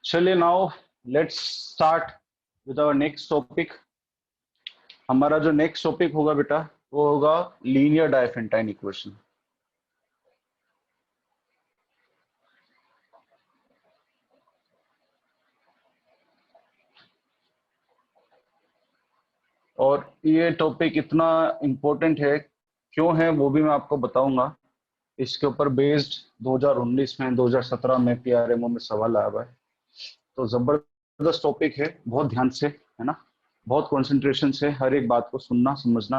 चलिए now let's start with our next topic. हमारा जो नेक्स्ट टॉपिक होगा बेटा वो होगा लीनियर डायफेंटाइन इक्वेशन। और ये टॉपिक इतना इम्पोर्टेंट है, क्यों है वो भी मैं आपको बताऊंगा। इसके ऊपर बेस्ड 2019 में 2017 में PRMO में सवाल आया हुआ है, तो जबरदस्त टॉपिक है। बहुत ध्यान से, है ना, बहुत कंसंट्रेशन से हर एक बात को सुनना समझना।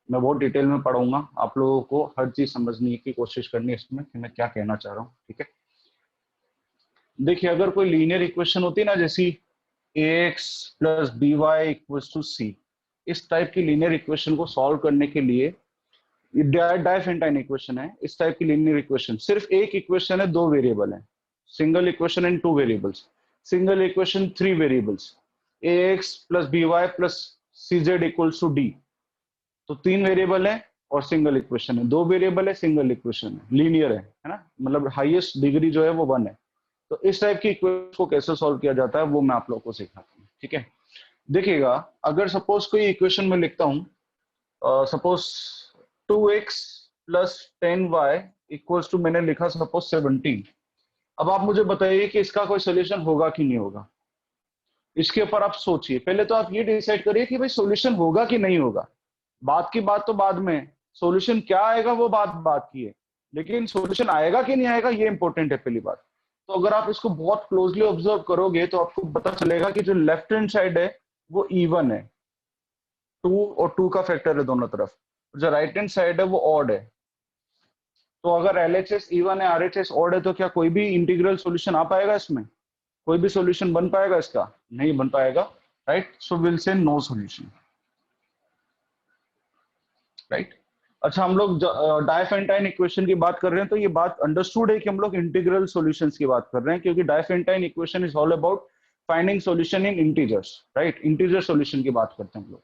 मैं बहुत डिटेल में पढ़ाऊंगा, आप लोगों को हर चीज समझने की कोशिश करनी है इसमें कि मैं क्या कहना चाह रहा हूँ। ठीक है, देखिए अगर कोई लीनियर इक्वेशन होती है ना, जैसी ax plus B Y equals to C, इस टाइप की लीनियर इक्वेशन को सॉल्व करने के लिए, डायफेंटाइन इक्वेशन है, इस टाइप की लीनियर इक्वेशन सिर्फ एक इक्वेशन है, दो वेरिएबल है। Single equation in two variables, single equation three variables, ax plus B y plus c z equals to d. तो तीन वेरिएबल है और सिंगल इक्वेशन है, दो वेरिएबल है, सिंगल इक्वेशन है, लीनियर है ना, मतलब हाईएस्ट डिग्री जो है वो 1 है। तो इस टाइप की इक्वेशन को कैसे सॉल्व किया जाता है वो मैं आप लोगों को सिखाता हूँ। ठीक है, देखिएगा अगर सपोज कोई इक्वेशन में लिखता हूँ, suppose 2x plus 10y equals to, मैंने लिखा सपोज 17। अब आप मुझे बताइए कि इसका कोई सोल्यूशन होगा कि नहीं होगा। इसके ऊपर आप सोचिए, पहले तो आप ये डिसाइड करिए कि भाई सोल्यूशन होगा कि नहीं होगा। बात की बात तो बाद में, सोल्यूशन क्या आएगा वो बात बात की है, लेकिन सोल्यूशन आएगा कि नहीं आएगा ये इंपॉर्टेंट है पहली बात। तो अगर आप इसको बहुत क्लोजली ऑब्जर्व करोगे तो आपको पता चलेगा कि जो लेफ्ट हैंड साइड है वो इवन है, 2 और 2 का फैक्टर है दोनों तरफ। जो राइट हैंड साइड है वो ऑड है। तो अगर LHS इवन है, RHS ऑड है, तो क्या कोई भी इंटीग्रल सॉल्यूशन आ पाएगा इसमें? कोई भी सॉल्यूशन बन पाएगा इसका? नहीं बन पाएगा, right. So will say no solution, right. अच्छा, हम लोग डायफेंटाइन इक्वेशन की बात कर रहे हैं, तो ये बात अंडरस्टूड है कि हम लोग इंटीग्रल सॉल्यूशंस की बात कर रहे हैं, क्योंकि Diophantine equation is all about finding solution in integers, right. Integer solution की बात करते हैं हम लोग,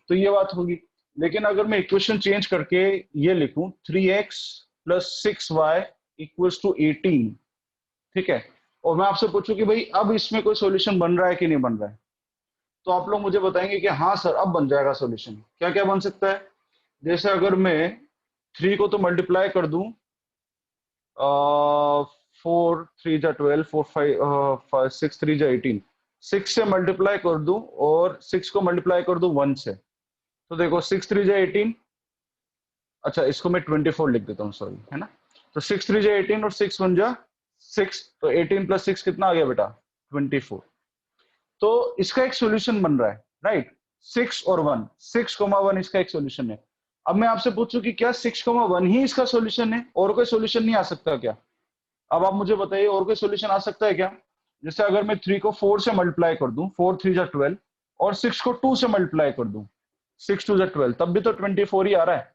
तो ये बात होगी। लेकिन अगर मैं इक्वेशन चेंज करके ये लिखूं 3x plus 6y equals to 18, ठीक है, और मैं आपसे पूछूं कि भाई अब इसमें कोई सॉल्यूशन बन रहा है कि नहीं बन रहा है, तो आप लोग मुझे बताएंगे कि हाँ सर अब बन जाएगा सॉल्यूशन। क्या क्या बन सकता है? जैसे अगर मैं 3 को तो मल्टीप्लाई कर दूं, 4 3 जा 12, 4 5 6 3 जा 18, 6 से मल्टीप्लाई कर दूं और 6 को मल्टीप्लाई कर दूं 1 से, तो देखो 6 3 जा 18। अच्छा, इसको मैं 24 लिख देता हूँ, सॉरी, है ना। तो 6 3 जा 18 और 6 1 जा 6, तो 18 प्लस 6 कितना आ गया बेटा? 24। तो इसका एक सॉल्यूशन बन रहा है, राइट। 6 और 1, 6,1 इसका एक सॉल्यूशन है। अब मैं आपसे पूछूं कि क्या 6,1 ही इसका सॉल्यूशन है, और कोई सॉल्यूशन नहीं आ सकता क्या? अब आप मुझे बताइए और कोई सॉल्यूशन आ सकता है क्या? जैसे अगर मैं 3 को 4 से मल्टीप्लाई कर दूं, 4 3 जा 12, और 6 को 2 से मल्टीप्लाई कर दूं, 6 2 जा 12, तब भी तो 24 ही आ रहा है।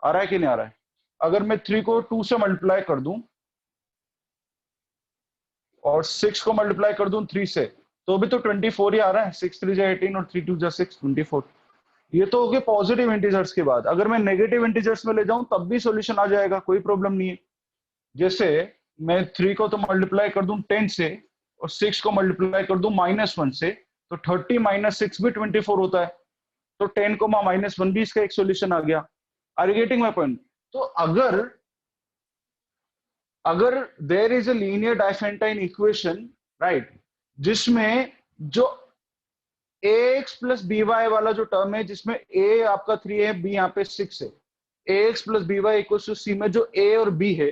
आ रहा है कि नहीं आ रहा है? अगर मैं 3 को 2 से मल्टीप्लाई कर दूं और 6 को मल्टीप्लाई कर दूं 3 से, तो भी तो 24 ही आ रहा है। 6 3 जा 18 और 3 2 जा 6, 24। ये तो हो गए पॉजिटिव इंटीजर्स के बाद। अगर मैं नेगेटिव इंटीजर्स में ले जाऊं तब भी सॉल्यूशन आ जाएगा, कोई प्रॉब्लम नहीं है। जैसे मैं 3 को तो मल्टीप्लाई कर दूं 10 से और 6 को मल्टीप्लाई कर दूं -1 से, तो 30 माइनस 6 भी 24 होता है। तो 10 को -1 भी इसका एक सॉल्यूशन आ गया। Are you getting my point? तो अगर अगर there is a linear Diophantine equation, right, जिसमें जो ax प्लस बी वाई वाला जो टर्म है, जिसमें a आपका 3 है, b यहाँ पे 6 है, ax plus B y equal to c में जो a और b है,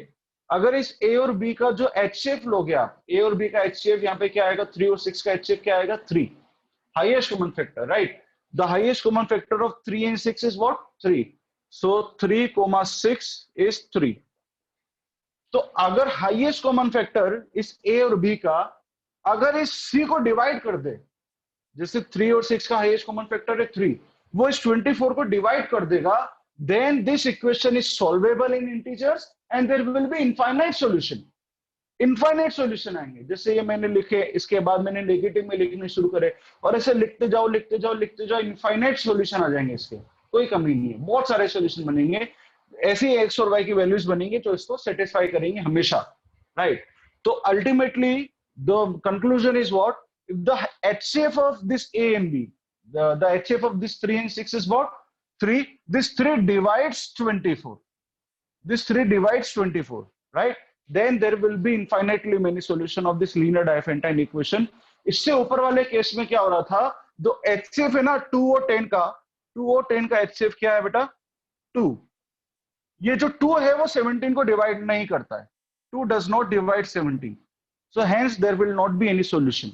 अगर इस a और b का जो HCF लोगे आप, a और b का HCF यहाँ पे क्या आएगा? 3 और 6 का HCF क्या आएगा? 3, highest common factor, right. The highest common factor of 3 and 6 is what? 3। So 3,6 is 3। तो अगर हाईएस्ट कॉमन फैक्टर इस a और b का अगर इस c को डिवाइड कर दे, जैसे 3 और 6 का हाईएस्ट कॉमन फैक्टर है 3, वो इस 24 को डिवाइड कर देगा, then this equation is solvable in integers and there will be infinite solution. Infinite solution आएंगे। जैसे ये मैंने लिखे, इसके बाद मैंने नेगेटिव में लिखने शुरू करे, और ऐसे लिखते जाओ लिखते जाओ लिखते जाओ, इनफाइनाइट सॉल्यूशन आ जाएंगे इसके, कोई कमी नहीं है, बहुत सारे सॉल्यूशन बनेंगे, ऐसी एक्स और वाई की वैल्यूज बनेंगे जो इसको सेटिस्फाई करेंगे हमेशा, राइट। तो ultimately The conclusion is what? If the HCF of this A and B, the HCF of this 3 and 6 is what? 3. This 3 divides 24. This 3 divides 24, right? Then there will be infinitely many solution of this linear Diophantine equation. इससे ऊपर वाले case में क्या हो रहा था? जो HCF है ना 2 और 10 का, 2 और 10 का HCF क्या है बेटा? 2. ये जो 2 है वो 17 को डिवाइड नहीं करता है. 2 does not divide 17. So hence there will not be any solution.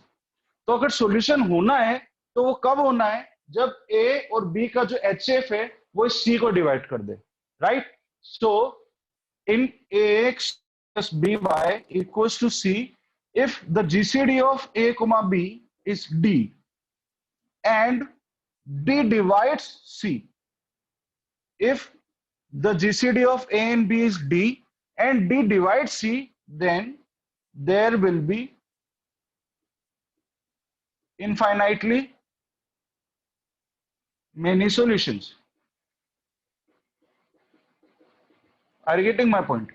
तो अगर सॉल्यूशन होना है तो वो कब होना है? जब A और B का जो HCF है वो इस C को डिवाइड कर दे, right? So in AX plus BY equals to C if the GCD of A comma B is D and D divides C. If the GCD of A and B is D and D divides C, then there will be infinitely many solutions. Are you getting my point?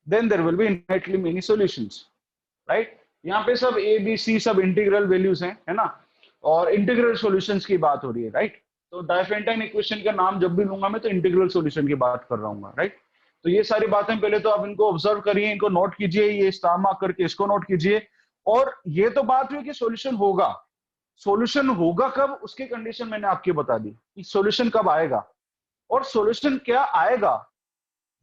Then there will be infinitely many solutions, right? यहाँ पे सब A, B, C सब integral values हैं, है ना? और integral solutions की बात हो रही है, राइट? तो डायफेंटाइन इक्वेशन का नाम जब भी लूंगा मैं तो इंटीग्रल सॉल्यूशन की बात कर रहा हूँ, राइट? तो ये सारी बातें पहले तो आप इनको ऑब्जर्व करिए, इनको नोट कीजिए, ये स्टार मार्क करके इसको नोट कीजिए. और ये तो बात हुई कि सॉल्यूशन होगा. सॉल्यूशन होगा कब, उसकी कंडीशन मैंने आपकी बता दी कि सॉल्यूशन कब आएगा और सॉल्यूशन क्या आएगा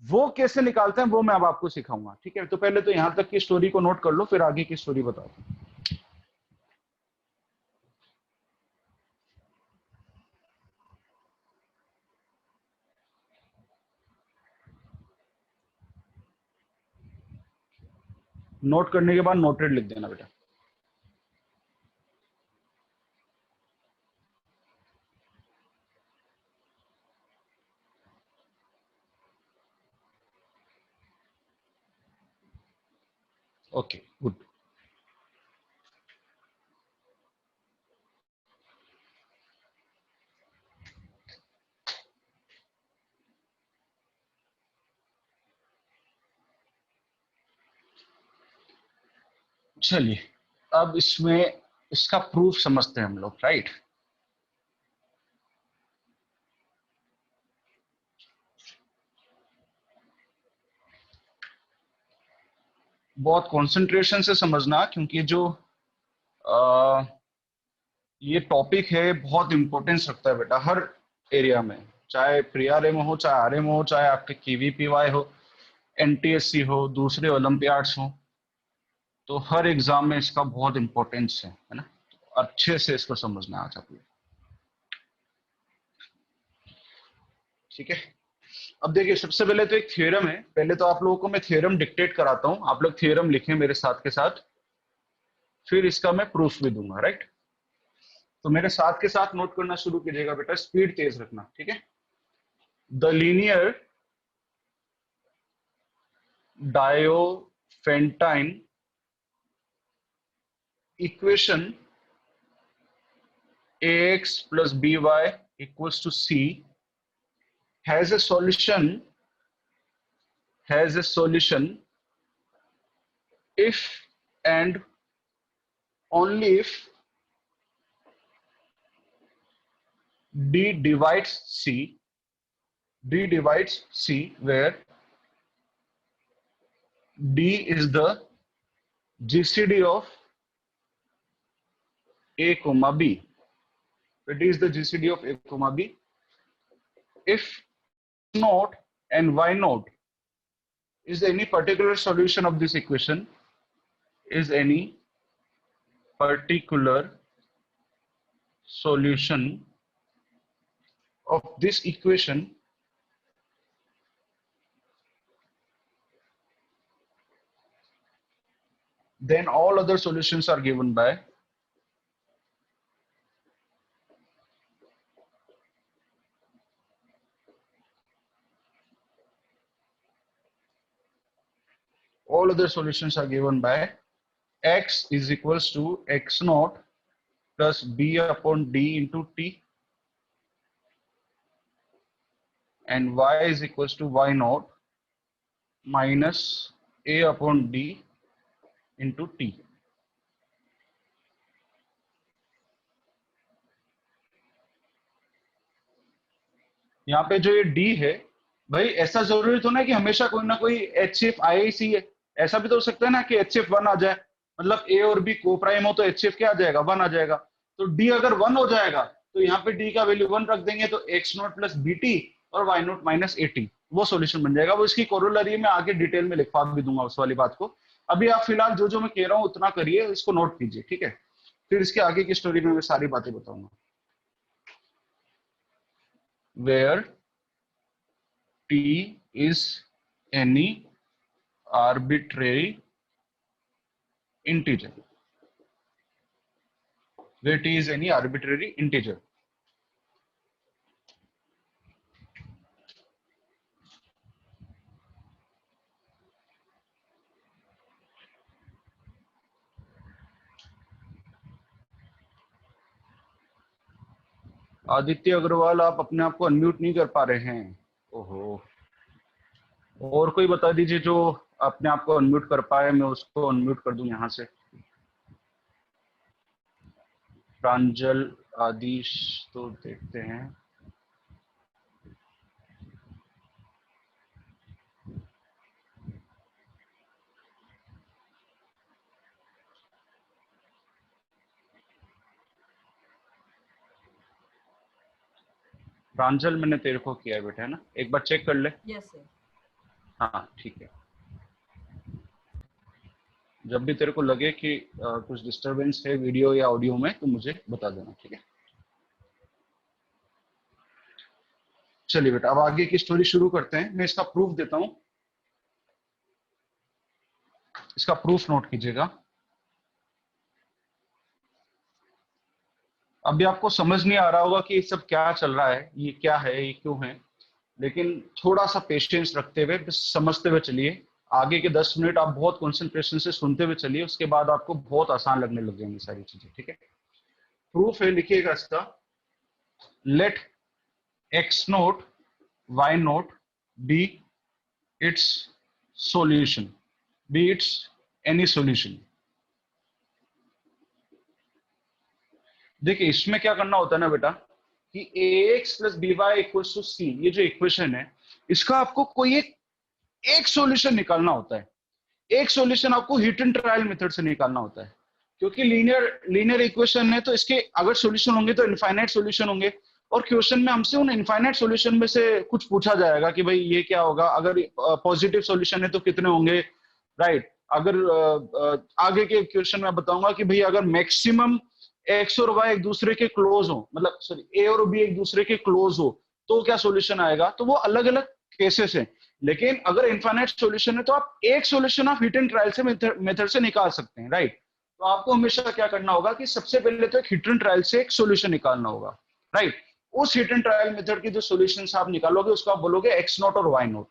वो कैसे निकालते हैं वो मैं अब आपको सिखाऊंगा, ठीक है? तो पहले तो यहां तक की स्टोरी को नोट कर लो, फिर आगे की स्टोरी बताओ. नोट करने के बाद नोटेड लिख देना बेटा. Okay, good. चलिए अब इसमें इसका प्रूफ समझते हैं हम लोग, राइट? बहुत कंसंट्रेशन से समझना, क्योंकि जो ये टॉपिक है बहुत इंपॉर्टेंस रखता है बेटा हर एरिया में, चाहे प्री आरए में हो, चाहे आरए में हो, चाहे आपके केवीपीवाई हो, एनटीएससी हो, दूसरे ओलंपियाड्स हो, तो हर एग्जाम में इसका बहुत इंपॉर्टेंस है ना? अच्छे से इसको समझना आज आप लोग, ठीक है? अब देखिए सबसे पहले तो एक थ्योरम है, पहले तो आप लोगों को मैं थ्योरम डिक्टेट कराता हूं, आप लोग थ्योरम लिखें मेरे साथ के साथ, फिर इसका मैं प्रूफ भी दूंगा, राइट? तो मेरे साथ के साथ नोट करना शुरू कीजिएगा बेटा, स्पीड तेज रखना, ठीक है? The linear Diophantine equation ax plus by equals to c has a solution if and only if d divides c where d is the GCD of a comma b. D is the GCD of a comma b. If not and why not is any particular solution of this equation, is any particular solution of this equation, then all other solutions are given by x is equals to x naught plus b upon d into t and y is equals to y naught minus a upon d into t. यहाँ पे जो ये D है भाई, ऐसा जरूरी तो ना कि हमेशा कोई ना कोई HCF आए ही सी है, ऐसा भी तो हो सकता है ना कि HCF 1 आ जाए, मतलब ए और बी को प्राइम हो तो HCF क्या आ जाएगा, 1 आ जाएगा। तो डी अगर 1 हो जाएगा तो यहाँ पे डी का वैल्यू 1 रख देंगे, तो X nought plus B T और Y note minus A T, वो सॉल्यूशन बन जाएगा। वो इसकी कोरोलरी में आगे डिटेल में लिखवा भी दूंगा उस वाली बात को। अभी आप फिलहाल जो जो मैं कह रहा हूँ उतना करिए, इसको नोट कीजिए, ठीक है। फिर इसके आगे की स्टोरी में मैं सारी बातें बताऊंगा। Where t is any arbitrary integer, where t is any arbitrary integer। Aditya Agarwal, आप अपने आप को अनम्यूट नहीं कर पा रहे हैं। ओहो, और कोई बता दीजिए जो अपने आप को अनम्यूट कर पाए, मैं उसको अनम्यूट कर दूं यहाँ से। प्रांजल, आदिश, तो देखते हैं। प्रांजल, मैंने तेरे को किया है बेटा, है ना, एक बार चेक कर ले। Yes sir. हाँ ठीक है। जब भी तेरे को लगे कि कुछ डिस्टरबेंस है वीडियो या ऑडियो में तो मुझे बता देना, ठीक है। चलिए बेटा, अब आगे की स्टोरी शुरू करते हैं। मैं इसका प्रूफ देता हूं, इसका प्रूफ नोट कीजिएगा। अभी आपको समझ नहीं आ रहा होगा कि ये सब क्या चल रहा है, ये क्या है, ये क्यों है, लेकिन थोड़ा सा पेशेंस रखते हुए बस समझते हुए चलिए। आगे के 10 मिनट आप बहुत कंसंट्रेशन से सुनते हुए चलिए, उसके बाद आपको बहुत आसान लगने लग जाएंगी सारी चीजें, ठीक है। प्रूफ है, लिखिएगा इसका। Let x naught y naught be its solution, be its any solution. देखिए इसमें क्या करना होता है ना बेटा, कि ax plus B Y equals to C, ये जो इक्वेशन है इसका आपको कोई एक सॉल्यूशन निकालना होता है। एक सॉल्यूशन आपको हिट एंड ट्रायल मेथड से निकालना होता है, क्योंकि लीनियर इक्वेशन है तो इसके अगर सॉल्यूशन होंगे तो इनफाइनाइट सॉल्यूशन होंगे। और क्वेश्चन में हमसे उन इनफाइनाइट सॉल्यूशन में से कुछ पूछा जाएगा कि भाई ये क्या होगा, अगर पॉजिटिव सॉल्यूशन है तो कितने होंगे, राइट। अगर आगे के क्वेश्चन में बताऊंगा कि भाई अगर मैक्सिमम एक्स और वाई एक दूसरे के क्लोज हो, मतलब सॉरी ए और बी एक दूसरे के क्लोज हो तो क्या सॉल्यूशन आएगा, तो वो अलग अलग केसेस हैं। लेकिन अगर इनफाइनाइट सॉल्यूशन है तो आप एक सॉल्यूशन आप हिट एंड ट्रायल से मेथड से निकाल सकते हैं, राइट। तो आपको हमेशा क्या करना होगा कि सबसे पहले तो एक हिट एंड ट्रायल से एक सॉल्यूशन निकालना होगा, राइट। उस हिट एंड ट्रायल मेथड की जो सॉल्यूशन आप निकालोगे उसको आप बोलोगे एक्स नोट और वाई नोट।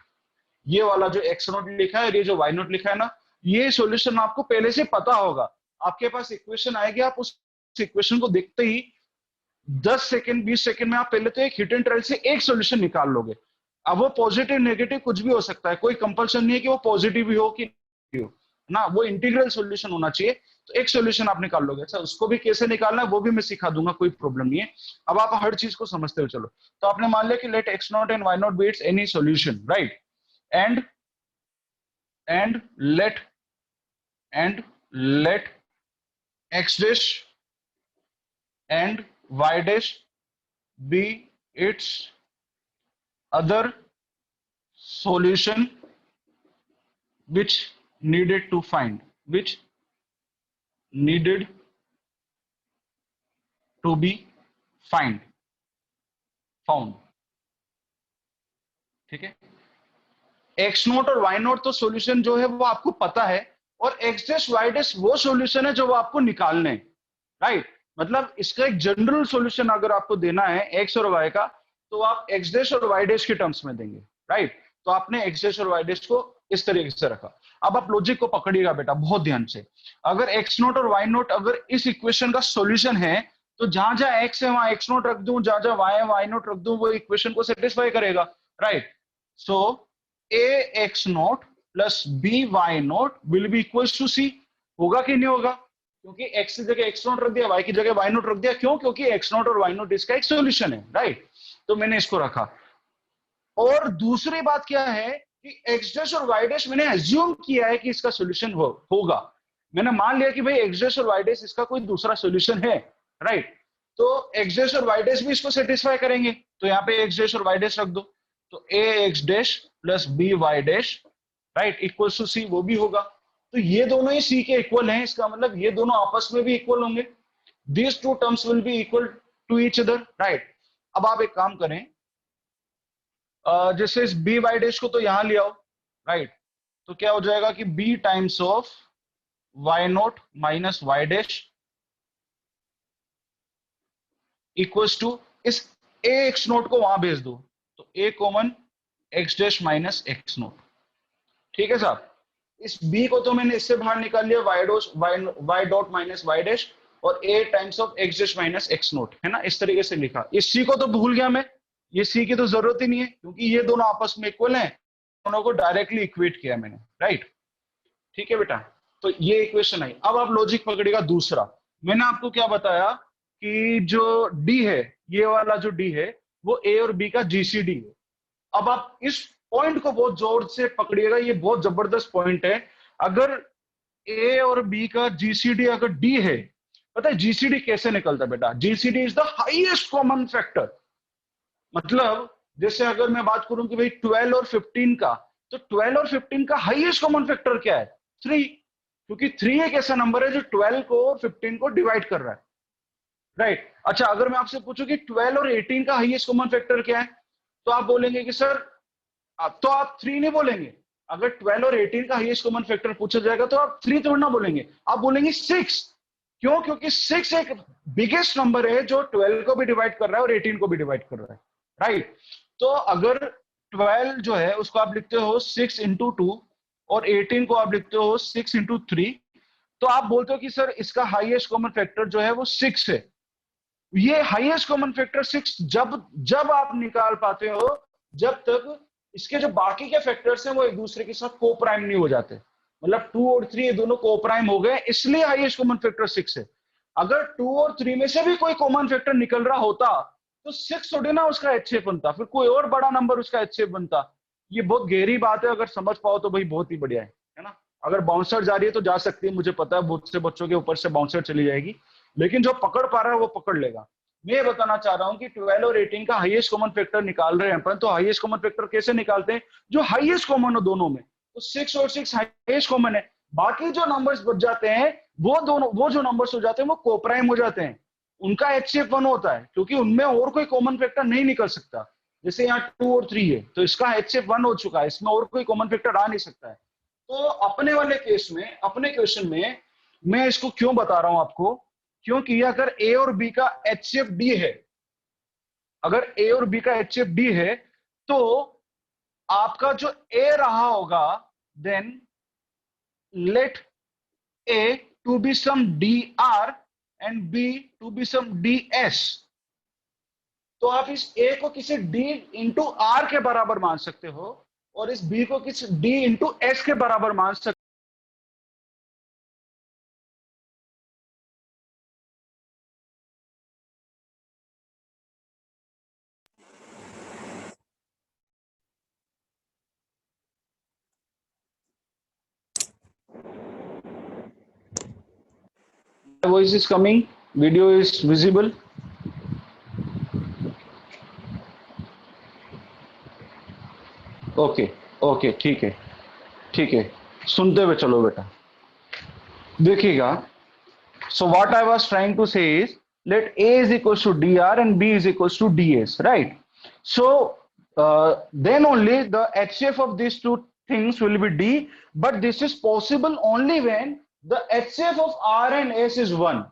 ये वाला जो एक्स नोट लिखा है और ये जो वाई नोट लिखा है ना, ये सॉल्यूशन आपको पहले से पता होगा। आपके पास इक्वेशन आएगी, आप उस इक्वेशन को देखते ही 10 सेकंड 20 सेकंड में आप पहले तो एक हिट एंड ट्रायल से एक सॉल्यूशन निकाल लोगे। अब वो पॉजिटिव नेगेटिव कुछ भी हो सकता है, कोई कंपल्सन नहीं है कि वो पॉजिटिव ही हो कि नहीं हो ना, वो इंटीग्रल सॉल्यूशन होना चाहिए। तो एक सॉल्यूशन आप निकाल लोगे। अच्छा, उसको भी कैसे निकालना है वो भी मैं सिखा दूंगा, कोई प्रॉब्लम नहीं है। अब आप हर चीज को समझते हुए चलो। तो आपने मान लिया कि let x naught and y naught be its any solution, right. And let x dash and y dash be its other solution which needed to find, which needed to be found। ठीक है। X naught और Y note तो solution जो है वो आपको पता है, और एक्स डैश वाई डैश वो सॉल्यूशन है जो वो आपको निकालने, राइट। मतलब इसका एक जनरल सॉल्यूशन अगर आपको देना है एक्स और वाई का, तो आप एक्स डैश और वाई डैश के टर्म्स में देंगे, राइट। तो आपने एक्स डैश और वाई डैश को इस तरीके से रखा। अब आप लॉजिक को पकड़िएगा बेटा बहुत ध्यान से। अगर एक्स नोट और वाई नोट अगर इस इक्वेशन का सॉल्यूशन है तो जहां जहां एक्स है वहां एक्स नोट रख दूं, जहां जहां वाई है वाई नोट रख दूं, वो इक्वेशन को सेटिस्फाई करेगा, right. So A X nought plus B Y nought will be equals to C. होगा कि नहीं होगा, क्योंकि x की जगह x नोट रख दिया, y की जगह y नोट रख दिया। क्यों? क्योंकि x नोट और y नोट इसका एक सॉल्यूशन है, राइट। तो मैंने इसको रखा। और दूसरी बात क्या है कि एक्स डैश और वाई डैश मैंने एज्यूम किया है कि इसका सोल्यूशन होगा। मैंने मान लिया कि भाई एक्स डैश और वाई डैश इसका कोई दूसरा सोल्यूशन है, राइट। तो एक्स डैश और वाई डैश भी इसको सेटिस्फाई करेंगे, तो यहाँ पे एक्स डैश और वाई डैश रख दो, तो A X dash plus B Y dash, right, equal to C, वो भी होगा। तो ये दोनों ही सी के इक्वल हैं, इसका मतलब ये दोनों आपस में भी इक्वल होंगे। These two terms will be equal to each other, right. अब आप एक काम करें, जैसे इस बी वाई डैश को तो यहां ले आओ, राइट। तो क्या हो जाएगा कि B times of Y note minus Y dash equals to इस ए एक्स नोट को वहां भेज दो, तो A common X dash minus x nought, ठीक है साहब। इस b को तो मैंने इससे बाहर निकाल लिया, y dot minus Y dash, और a times of x dash minus x naught, है ना, इस तरीके से लिखा। इस c को तो भूल गया मैं, ये c की तो जरूरत ही नहीं है क्योंकि ये दोनों आपस में इक्वल हैं, दोनों को डायरेक्टली इक्वेट किया मैंने, राइट। ठीक है बेटा, तो ये इक्वेशन आई। अब आप लॉजिक पकड़िएगा दूसरा। मैंने आपको क्या बताया कि जो d है, ये वाला जो d है वो a और b का जीसीडी है। अब आप इस पॉइंट को बहुत जोर से पकड़िएगा, ये बहुत जबरदस्त पॉइंट है। अगर ए और बी का जीसीडी अगर डी है, पता है जीसीडी कैसे निकलता है बेटा? GCD is the highest common factor. मतलब जैसे अगर मैं बात करूं कि भाई 12 और 15 का, तो 12 और 15 का हाईएस्ट कॉमन फैक्टर क्या है? 3, क्योंकि 3 एक ऐसा नंबर है जो 12 को और 15 को डिवाइड कर रहा है, राइट। अच्छा, अगर मैं आपसे पूछूं कि 12 और 18 का हाईएस्ट कॉमन फैक्टर क्या है, तो आप बोलेंगे कि सर, तो आप 3 नहीं बोलेंगे। अगर 12 और 18 का हाईएस्ट कॉमन फैक्टर पूछा जाएगा तो आप 3 थोड़ा ना बोलेंगे, आप बोलेंगे 6। क्यों? क्योंकि 6 एक बिगेस्ट नंबर है जो 12 को भी डिवाइड कर रहा है और 18 को भी डिवाइड कर रहा है, राइट। तो अगर 12 जो है उसको आप लिखते हो 6 इंटू 2 और 18 को आप लिखते हो 6 इंटू 3, तो आप बोलते हो कि सर इसका हाईएस्ट कॉमन फैक्टर जो है वो 6 है। ये हाईएस्ट कॉमन फैक्टर 6 जब आप निकाल पाते हो जब तक इसके जो बाकी के फैक्टर्स हैं वो एक दूसरे के साथ को प्राइम नहीं हो जाते। मतलब 2 और 3 ये दोनों को प्राइम हो गए, इसलिए हाईएस्ट कॉमन फैक्टर 6 है। अगर 2 और 3 में से भी कोई कॉमन फैक्टर निकल रहा होता तो 6 थोड़ी ना उसका HCF बनता, फिर कोई और बड़ा नंबर उसका HCF बनता। ये बहुत गहरी बात है, अगर समझ पाओ तो भाई बहुत ही बढ़िया है ना। अगर बाउंसर जा रही है तो जा सकती है, मुझे पता है बहुत से बच्चों के ऊपर से बाउंसर चली जाएगी, लेकिन जो पकड़ पा रहा है वो पकड़ लेगा। मैं ये बताना चाह रहा हूं कि 12 और 18 का हाईएस्ट कॉमन फैक्टर निकाल रहे हैं अपन, तो हाईएस्ट कॉमन फैक्टर कैसे निकालते हैं? जो हाईएस्ट कॉमन हो दोनों में, तो 6 और 6 हाईएस्ट कॉमन है, बाकी जो नंबर्स बच जाते हैं वो जो नंबर्स हो जाते हैं वो कोप्राइम हो जाते हैं, उनका HCF 1 होता है, क्योंकि उनमें और कोई कॉमन फैक्टर नहीं निकल सकता। जैसे यहाँ 2 और 3 है तो इसका HCF 1 हो चुका है, इसमें और कोई कॉमन फैक्टर आ नहीं सकता है। तो अपने वाले केस में, अपने क्वेश्चन में मैं इसको क्यों बता रहा हूं आपको, क्योंकि अगर ए और बी का HCF D है, अगर ए और बी का HCF D है, तो आपका जो ए रहा होगा, then let a to be some DR and b to be some DS। तो आप इस ए को किसी D इंटू R के बराबर मान सकते हो और इस बी को किसी D इंटू S के बराबर मान सकते हो। Voice is coming, video is visible. Okay okay, ठीक है ठीक है, सुनते हुए चलो बेटा, देखिएगा। So what I was trying to say is let A is equals to DR and B is equals to DS, right? So then only the HCF of these two things will be D, but this is possible only when the HCF of R and S is 1.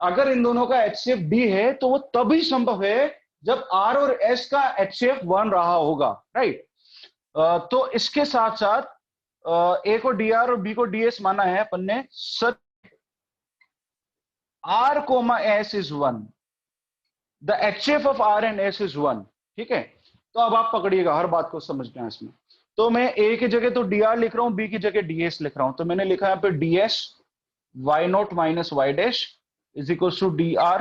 अगर इन दोनों का HCF D है तो वो तभी संभव है जब R और S का HCF 1 रहा होगा, राइट? तो इसके साथ साथ A को DR और B को DS माना है अपन ने, सच R, S is 1, the HCF of R and S is 1, ठीक है। तो अब आप पकड़िएगा, हर बात को समझना है इसमें। तो मैं A की जगह तो DR लिख रहा हूं, B की जगह DS लिख रहा हूं, तो मैंने लिखा है पे DS y note minus Y dash is equal to DR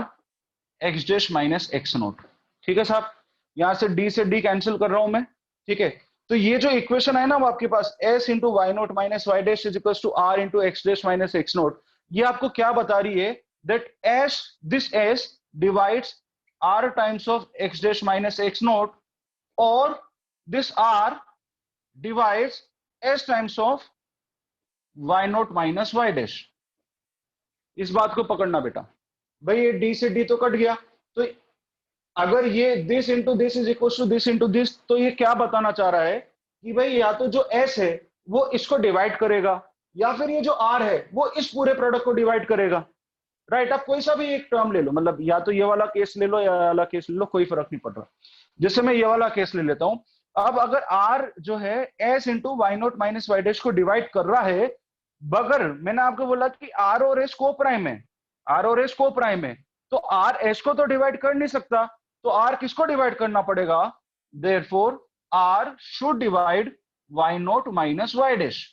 x dash minus x naught, ठीक है साहब। यहां से D से D कैंसिल कर रहा हूं मैं, ठीक है, तो ये जो इक्वेशन है ना वो आपके पास s into Y note minus Y dash is equal to are into x dash minus x nought, ये आपको क्या बता रही है that s this s divides r times of x dash minus x nought और this r divides s times of y note minus y dash. इस बात को पकड़ना बेटा, भाई ये d से d तो कट गया, तो अगर ये this into this is equal to this into this, तो ये क्या बताना चाह रहा है कि भाई या तो जो s है वो इसको डिवाइड करेगा या फिर ये जो r है वो इस पूरे प्रोडक्ट को डिवाइड करेगा। राइट, आप कोई सा भी एक टर्म ले लो, मतलब या तो ये वाला केस ले लो या वाला केस ले लो, कोई फर्क नहीं पड़ रहा। जैसे मैं ये वाला केस ले लेता हूं, अब अगर r जो है s into Y note minus Y dash को डिवाइड कर रहा है, बगर मैंने आपको बोला कि r और s को प्राइम है, r और s को प्राइम है, तो r s को तो डिवाइड कर नहीं सकता, तो r किसको डिवाइड करना पड़ेगा, therefore r should divide y note minus Y dash.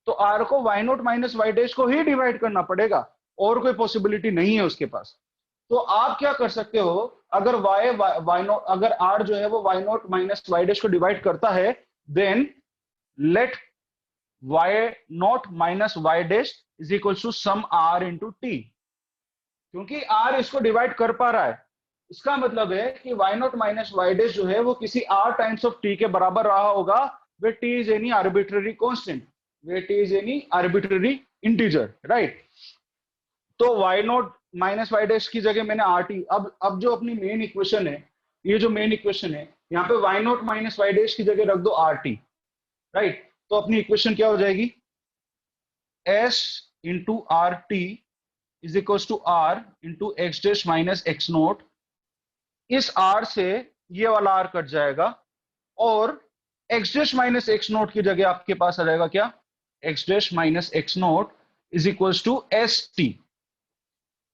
तो r को y note minus Y dash को ही डिवाइड करना पड़ेगा, और कोई पॉसिबिलिटी नहीं है उसके पास। तो आप क्या कर सकते हो, अगर वाई नोट अगर r जो है वो y note minus Y dash को डिवाइड करता है, then let y note minus Y dash is equal to some r into t, क्योंकि r इसको डिवाइड कर पा रहा है, इसका मतलब है कि y note minus Y dash जो है वो किसी r टाइम्स ऑफ t के बराबर रहा होगा, where t is any arbitrary constant, where t is any arbitrary integer. Right, तो Y note minus Y dash की जगह मैंने आर टी, अब जो अपनी मेन इक्वेशन है, ये जो मेन इक्वेशन है, यहाँ पे y note minus Y dash की जगह रख दो आर टी। राइट, तो अपनी इक्वेशन क्या हो जाएगी, s into r t is equal to are into x dash minus x naught. इस आर से ये वाला आर कट जाएगा और x dash minus x naught की जगह आपके पास आ जाएगा क्या, x dash minus x naught is equal to s t.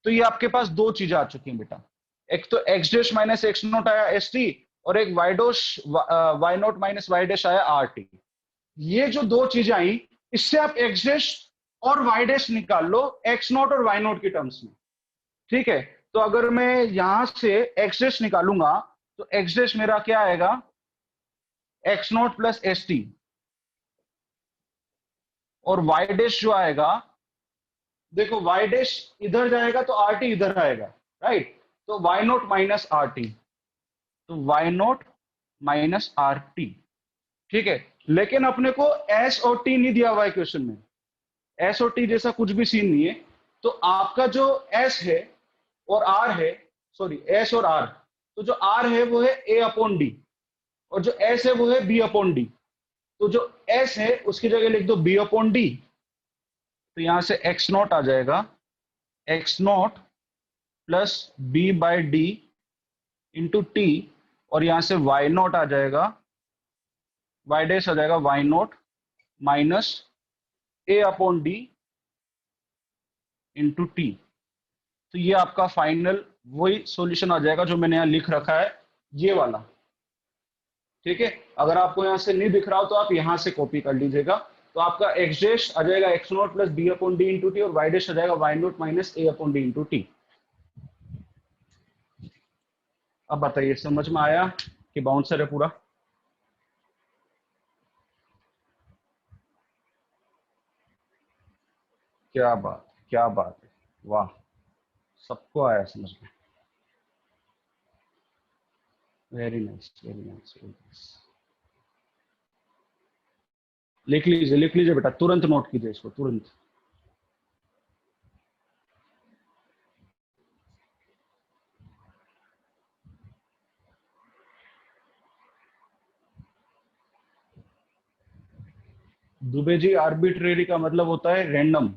तो ये आपके पास दो चीजें आ चुकी हैं बेटा, एक तो x dash minus x naught आया एस टी, और एक y dash y note minus Y dash आया आर टी। ये जो दो चीजें आई, इससे आप एक्स डैश और वाई डैश निकाल लो एक्स नोट और वाई नोट की टर्म्स में। ठीक है, तो अगर मैं यहां से एक्स डैश निकालूंगा तो एक्स डैश मेरा क्या आएगा, x nought plus S t, और वाई डैश जो आएगा, देखो वाई डैश इधर जाएगा तो आर टी इधर आएगा। राइट, तो Y note minus R T, तो Y note minus R T. ठीक है, लेकिन अपने को एस और टी नहीं दिया हुआ है क्वेश्चन में, एस और टी जैसा कुछ भी सीन नहीं है। तो आपका जो एस है और आर है, सॉरी एस और आर, तो जो आर है वो है ए अपॉन डी, और जो एस है वो है बी अपॉन डी। तो जो एस है उसकी जगह लिख दो बी अपॉन डी, तो यहां से एक्स नॉट आ जाएगा, x naught plus b by d into t, और यहां से वाई नॉट आ जाएगा, वाई डैश आ जाएगा y naught minus a upon d into t. तो ये आपका फाइनल वही सॉल्यूशन आ जाएगा जो मैंने यहां लिख रखा है, ये वाला। ठीक है, अगर आपको यहां से नहीं दिख रहा हो तो आप यहां से कॉपी कर लीजिएगा। तो आपका एक्स डैश आ जाएगा x naught plus b upon d into t, और वाई डैश आ जाएगा y naught minus a upon d into t. अब बताइए समझ में आया कि बाउंसर है पूरा? क्या बात, क्या बात है, वाह, सबको आया समझ में। Very nice, very nice, very nice. लिख लीजिए बेटा, तुरंत नोट कीजिए इसको, तुरंत। दुबे जी, आर्बिट्रेरी का मतलब होता है रैंडम,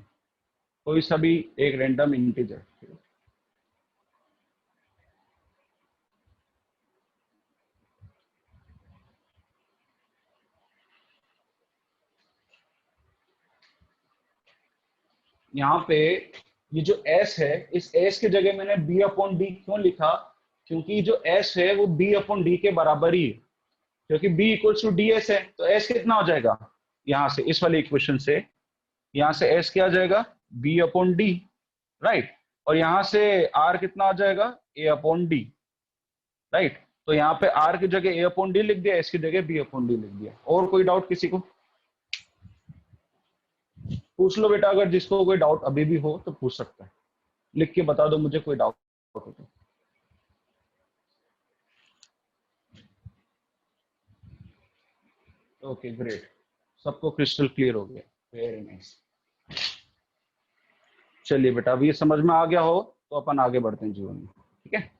कोई सा भी एक रैंडम इंटीजर। यहाँ पे ये जो s है, इस s की जगह मैंने b अपॉन डी क्यों लिखा, क्योंकि जो s है वो b अपॉन डी के बराबर ही है, क्योंकि b equals to d s है। तो s कितना हो जाएगा, यहाँ से इस वाले इक्वेशन से, यहाँ से s क्या आ जाएगा, b अपॉन डी। राइट, और यहाँ से r कितना आ जाएगा, a अपॉन डी। राइट, तो यहाँ पे आर की जगह ए अपॉन डी लिख दिया, एस की जगह बी अपॉन डी लिख दिया। और कोई डाउट किसी को? पूछ लो बेटा, अगर जिसको कोई डाउट अभी भी हो तो पूछ सकता है, लिख के बता दो मुझे कोई डाउट हो तो। ओके ग्रेट, सबको क्रिस्टल क्लियर हो गया, वेरी नाइस। चलिए बेटा, अभी ये समझ में आ गया हो तो अपन आगे बढ़ते हैं जीवन में, ठीक है।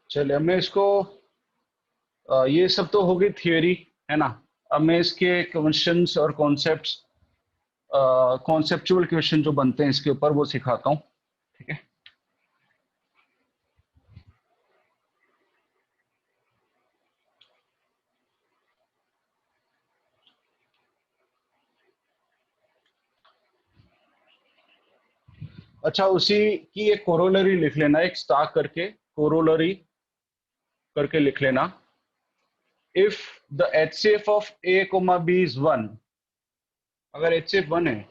चलिए, मैं इसको ये सब तो हो गई थियोरी, है ना। अब मैं इसके क्वेश्चंस और कॉन्सेप्ट्स, कॉन्सेप्चुअल क्वेश्चन जो बनते हैं इसके ऊपर वो सिखाता हूँ, ठीक है। अच्छा, उसी की एक कोरोलरी लिख लेना, एक स्टार करके कोरोलरी करके लिख लेना। If the HCF of A, B is 1, अगर HCF 1 है,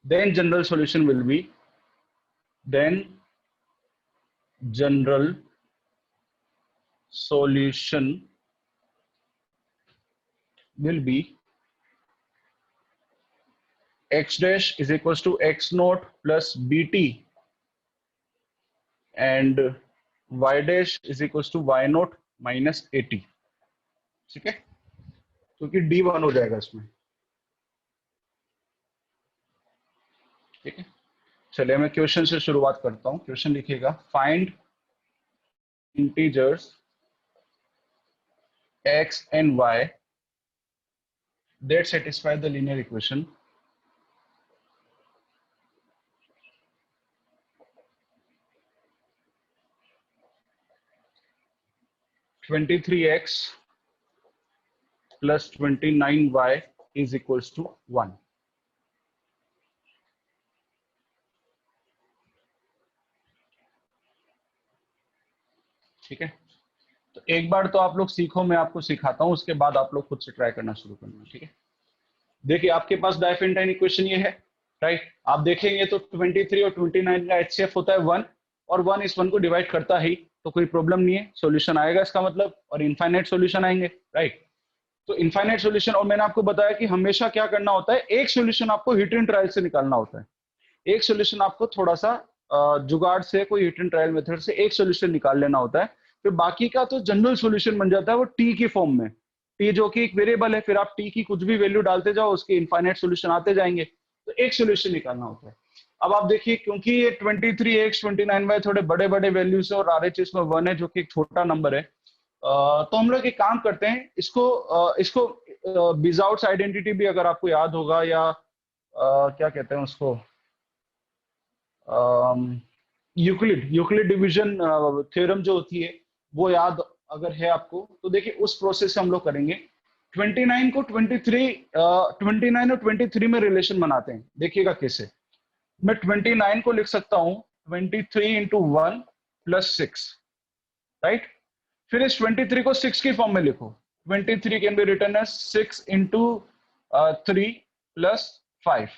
then general solution will be, then general solution will be x dash is equals to x naught plus bt and y dash is equals to y naught minus 80, ठीक है, क्योंकि d1 हो जाएगा इसमें, ठीक है। चलिए मैं क्वेश्चन से शुरुआत करता हूं। क्वेश्चन लिखिएगा, find integers x and y that satisfy the linear equation 23x plus 29y is equals to 1। ठीक है, तो एक बार तो आप लोग सीखो, मैं आपको सिखाता हूं, उसके बाद आप लोग खुद से ट्राई करना शुरू करना, ठीक है। देखिए आपके पास डायफिनेटाइन इक्वेशन ये है, राइट। आप देखेंगे तो 23 और 29 का HCF होता है 1, और 1 इस 1 को डिवाइड करता ही, तो कोई प्रॉब्लम नहीं है, सॉल्यूशन आएगा इसका मतलब, और इनफाइनाइट सॉल्यूशन आएंगे, राइट। तो इनफाइनाइट सॉल्यूशन, और मैंने आपको बताया कि हमेशा क्या करना होता है, एक सॉल्यूशन आपको हिट एंड ट्रायल से निकालना होता है। एक सॉल्यूशन आपको थोड़ा सा जुगाड़ से, कोई हिट एंड ट्रायल मेथड से एक सॉल्यूशन निकाल लेना होता है, फिर बाकी का तो जनरल सॉल्यूशन बन जाता है वो टी की फॉर्म में। टी जो कि एक वेरिएबल है, फिर आप टी की कुछ भी वैल्यू डालते जाओ, उसके इनफाइनाइट सॉल्यूशन आते जाएंगे, तो एक सॉल्यूशन निकालना होता है। अब आप देखिए, क्योंकि ये 23x 29y थोड़े बड़े बड़े वैल्यूज है और RHS में 1 है जो कि एक छोटा नंबर है, तो हम लोग एक काम करते हैं, इसको बिजाउट्स आइडेंटिटी भी अगर आपको याद होगा, या क्या कहते हैं उसको, यूक्लिड डिवीजन थ्योरम जो होती है वो याद अगर है आपको, तो देखिए उस प्रोसेस से हम लोग करेंगे। 29 को 29 और 23 में रिलेशन बनाते हैं, देखिएगा कैसे। मैं 29 को लिख सकता हूं 23 इंटू 1 प्लस 6, राइट। फिर इस 23 को 6 की फॉर्म में लिखो, 23 can be written as 6 into 3 plus 5।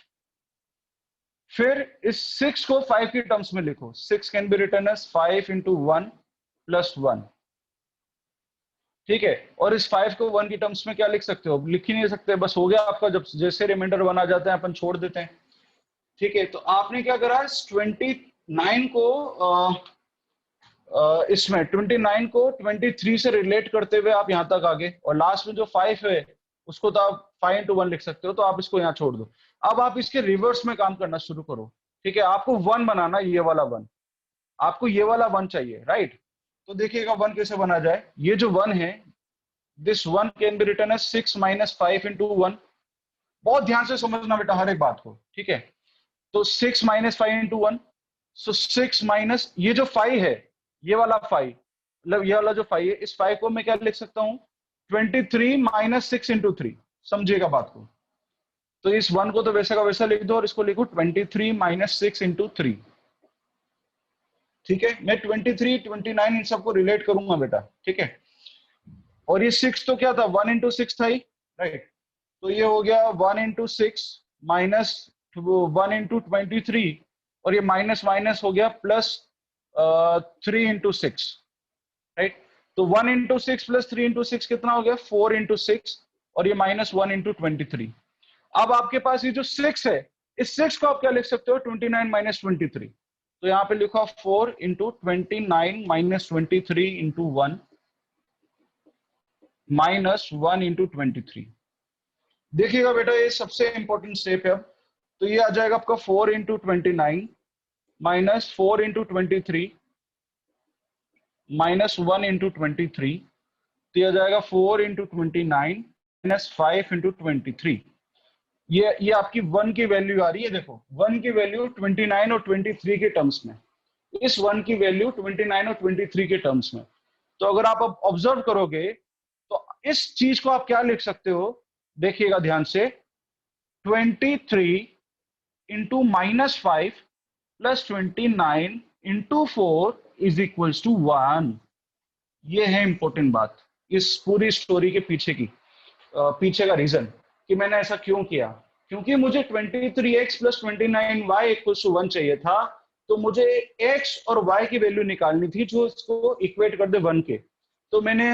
फिर इस 6 को 5 की टर्म्स में लिखो, 6 can be written as 5 into 1 plus 1, ठीक है। और इस 5 को 1 की टर्म्स में क्या लिख सकते हो, लिख ही नहीं सकते, बस हो गया आपका, जब जैसे रिमाइंडर 1 आ जाता है अपन छोड़ देते हैं, ठीक है। तो आपने क्या करा, 29 को इसमें 29 को 23 से रिलेट करते हुए आप यहां तक आगे, और लास्ट में जो 5 है उसको तो आप 5 इंटू 1 लिख सकते हो, तो आप इसको यहाँ छोड़ दो। अब आप इसके रिवर्स में काम करना शुरू करो, ठीक है। आपको 1 बनाना, ये वाला 1, आपको ये वाला 1 चाहिए, राइट? तो देखिएगा 1 कैसे बना जाए। ये जो 1 है, this 1 can be written as 6 minus 5 into 1। बहुत ध्यान से समझना बेटा हर एक बात को, ठीक है? तो 6 माइनस 5 इंटू 1, सो 6 माइनस ये जो 5 है, ये वाला 5, मतलब ये वाला जो 5 है, इस 5 को मैं क्या लिख सकता हूँ, 23 माइनस 6 इंटू 3। समझिएगा बात को। तो इस 1 को तो वैसा का वैसा लिख दो और इसको लिखो 23 माइनस 6 इंटू 3। ठीक है, मैं 23 29 इन सबको रिलेट करूंगा बेटा, ठीक है? और ये 6 तो क्या था, 1 इंटू 6 था ही, राइट? तो ये हो गया 1 इंटू 6 माइनस 1 इंटू 23, और ये माइनस माइनस हो गया प्लस 3 इंटू 6, राइट? तो 1 इंटू 6 प्लस 3 इंटू 6 कितना हो गया, 4 इंटू 6, और ये माइनस 1 इंटू 23। अब आपके पास ये जो 6 है, इस 6 को आप क्या लिख सकते हो, 29 माइनस 23। तो यहाँ पे लिखा 4 into 29 minus 23 into 1 minus 1 into 23। देखिएगा बेटा ये सबसे इंपॉर्टेंट स्टेप है अब। तो ये आ जाएगा आपका 4 into 29 minus 4 into 23 minus 1 into 23। तो ये आ जाएगा 4 इंटू 29 माइनस 5 इंटू 23। ये आपकी 1 की वैल्यू आ रही है। देखो 1 की वैल्यू 29 और 23 के टर्म्स में, इस 1 की वैल्यू 29 और 23 के टर्म्स में। तो अगर आप अब ऑब्जर्व करोगे तो इस चीज को आप क्या लिख सकते हो, देखिएगा ध्यान से, 23 into minus 5 plus 29 into 4 is equals to 1। ये है इंपॉर्टेंट बात इस पूरी स्टोरी के पीछे की, पीछे का रीजन कि मैंने ऐसा क्यों किया। क्योंकि मुझे 23x plus 29y equals to 1 चाहिए था। तो मुझे x और y की वैल्यू निकालनी थी जो इसको इक्वेट कर दे 1 के। तो मैंने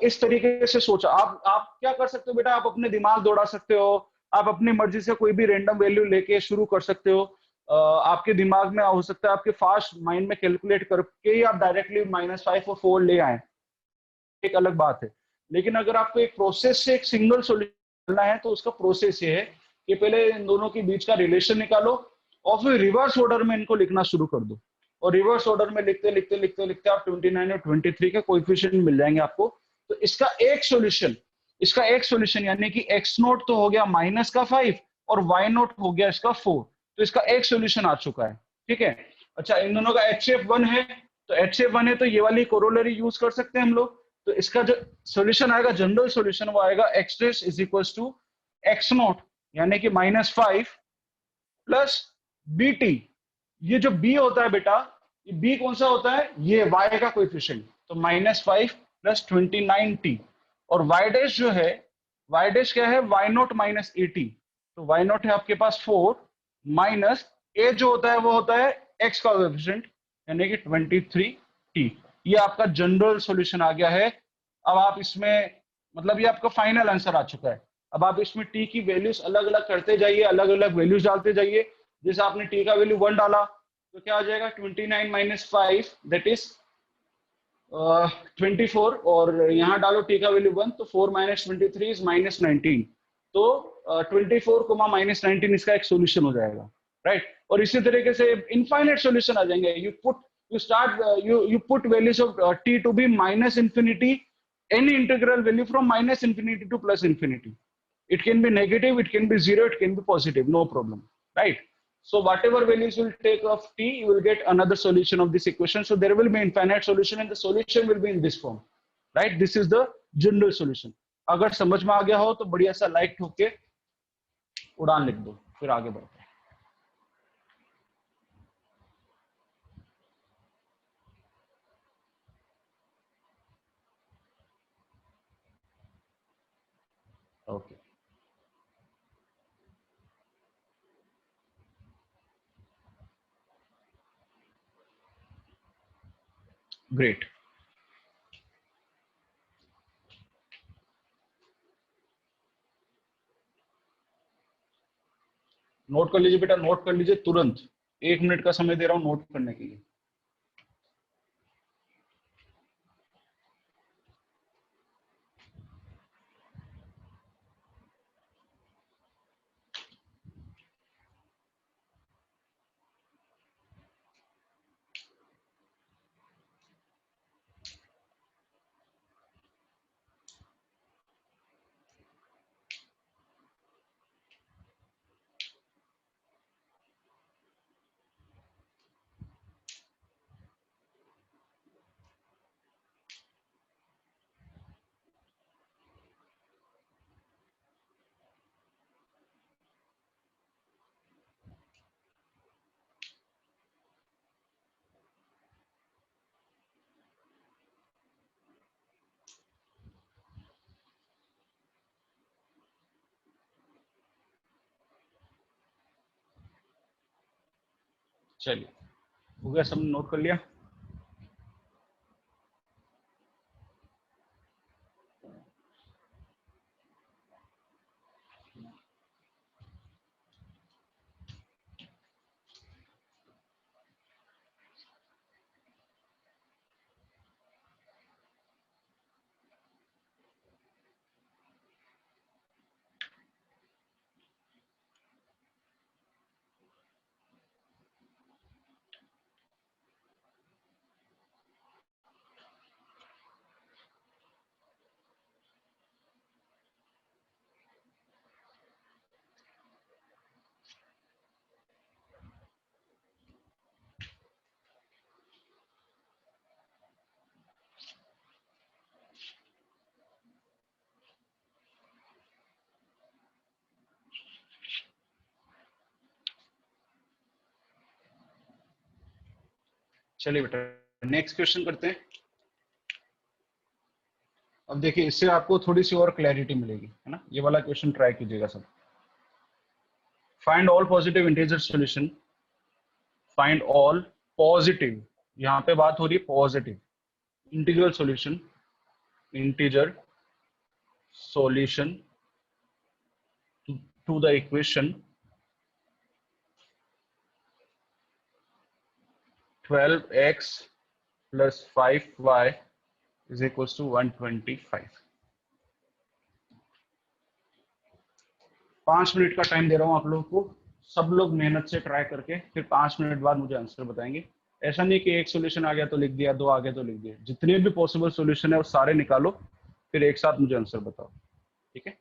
इस तरीके से सोचा। आप क्या कर सकते हो बेटा, आप अपने दिमाग दौड़ा सकते हो, आप अपनी मर्जी से कोई भी रैंडम वैल्यू लेके शुरू कर सकते हो। आपके दिमाग में हो सकता है आपके फास्ट माइंड में कैलकुलेट करके ही आप डायरेक्टली -5 और 4 ले आए, एक अलग बात है। लेकिन अगर आपको एक प्रोसेस से एक सिंगल सोल्यूशन है तो उसका प्रोसेस ये है कि पहले इन दोनों के बीच का रिलेशन निकालो और फिर रिवर्स ऑर्डर में इनको लिखना शुरू कर दो। और रिवर्स ऑर्डर में लिखते लिखते लिखते लिखते आप 29 और 23 के कोएफिशिएंट मिल जाएंगे आपको। तो इसका एक सोल्यूशन यानी कि एक्स नोट तो हो गया माइनस का 5 और वाई नोट हो गया इसका 4। तो इसका एक सोल्यूशन आ चुका है, ठीक है? अच्छा, इन दोनों का HCF1 है, तो HCF1 है तो ये वाली कोरोलरी यूज कर सकते हैं हम लोग। तो इसका जो सॉल्यूशन आएगा, जनरल सॉल्यूशन, वो आएगा x dash is equals to x naught यानी कि -5 प्लस BT। ये जो B होता है बेटा, ये B कौन सा होता है, ये Y का कोएफिशिएंट। तो -5 प्लस 29T। और Y डैश जो है, Y डैश क्या है, Y नोट माइनस 80। तो Y नोट है आपके पास 4 माइनस A जो होता है वो होता है X का कोएफिशिएंट यानी कि 23T। ये आपका जनरल सॉल्यूशन आ गया है। अब आप इसमें, मतलब ये आपका फाइनल आंसर आ चुका है। अब आप इसमें टी की वैल्यूज अलग अलग करते जाइए, अलग अलग वैल्यूज डालते जाइए। जैसे आपने टी का वैल्यू 1 डाला तो क्या आ जाएगा, 29 माइनस 5 दैट इज 24। और यहाँ डालो टी का वैल्यू 1 तो 4 माइनस 23 इज -19। तो 24 कोमा -19 इसका एक सोल्यूशन हो जाएगा, राइट? और इसी तरीके से इनफाइनाइट सोल्यूशन आ जाएंगे। you put values of t to be minus infinity, any integral value from minus infinity to plus infinity. It can be negative, it can be 0, it can be positive, no problem, right? So whatever values you will take of t, you will get another solution of this equation. So there will be infinite solution and the solution will be in this form, right? This is the general solution. अगर समझ में आ गया हो तो बढ़िया सा like ठोक के उड़ान लिख दो, फिर आगे बढ़ते हैं। Okay, great. नोट कर लीजिए बेटा, नोट कर लीजिए तुरंत। 1 मिनट का समय दे रहा हूं नोट करने के लिए। चलिए, हो गया, सबने नोट कर लिया? चलिए बेटा, नेक्स्ट क्वेश्चन करते हैं। अब देखिए, इससे आपको थोड़ी सी और क्लैरिटी मिलेगी, है ना। ये वाला क्वेश्चन ट्राई कीजिएगा सब। Find all positive integer solution, find all positive, यहाँ पे बात हो रही है positive integral solution, integer solution to the equation 12x plus 5y is equals to 125। 5 minute का टाइम दे रहा हूं आप लोगों को, सब लोग मेहनत से ट्राई करके फिर 5 मिनट बाद मुझे आंसर बताएंगे। ऐसा नहीं कि एक सॉल्यूशन आ गया तो लिख दिया, दो आ गया तो लिख दिया, जितने भी पॉसिबल सॉल्यूशन है वो सारे निकालो, फिर एक साथ मुझे आंसर बताओ, ठीक है।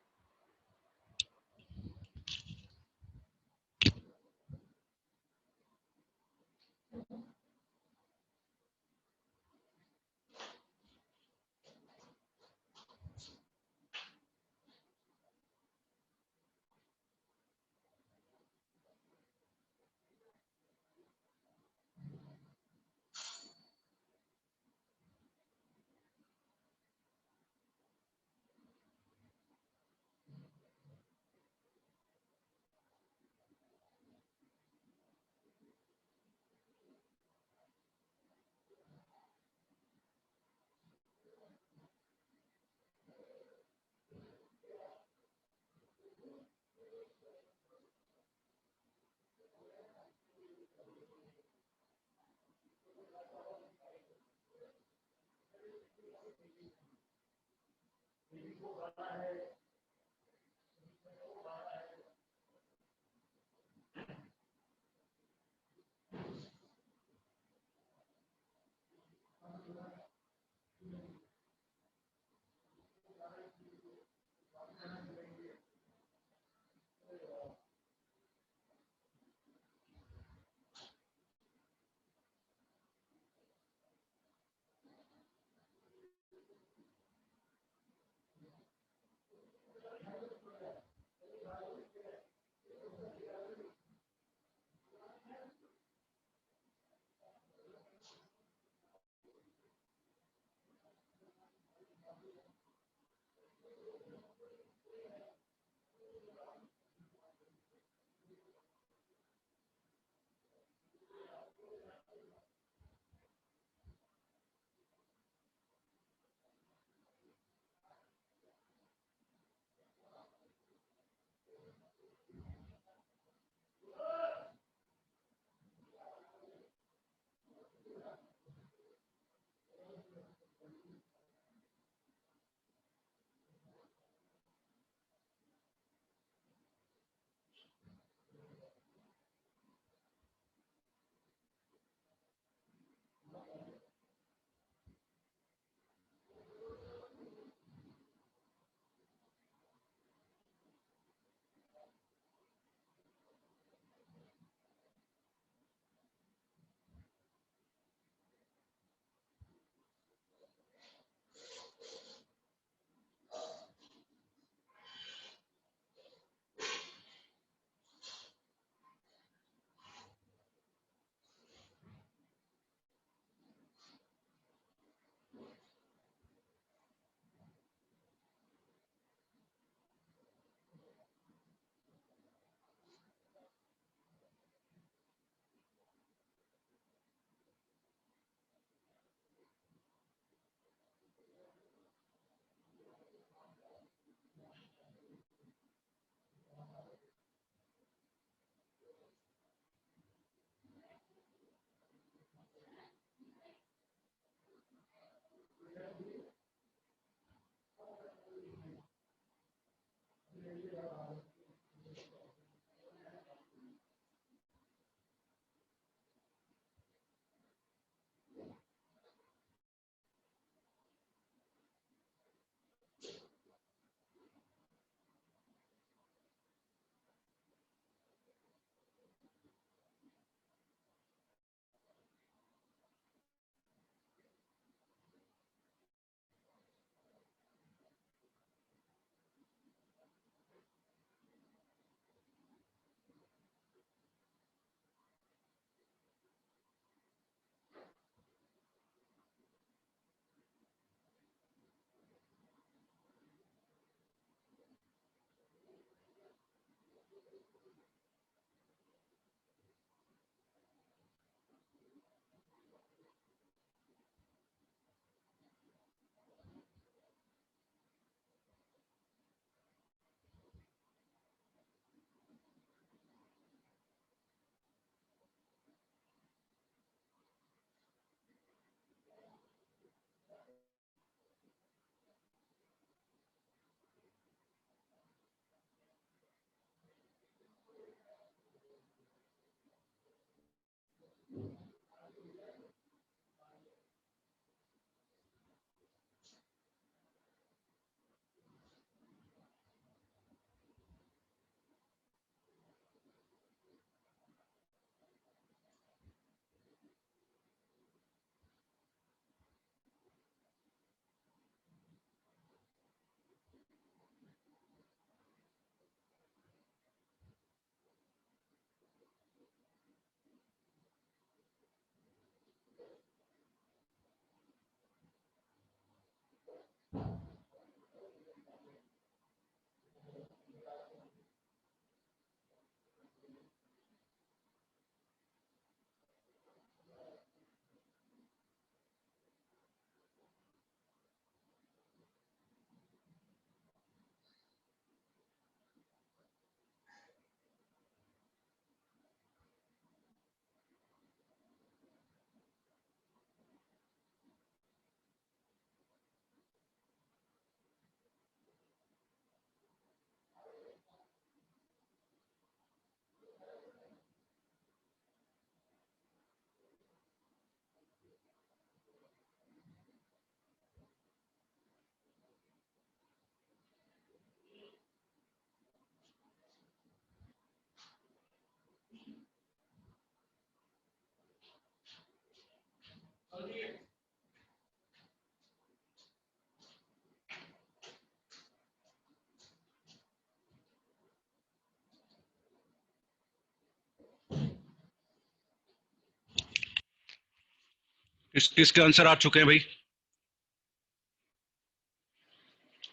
किसके आंसर आ चुके हैं भाई?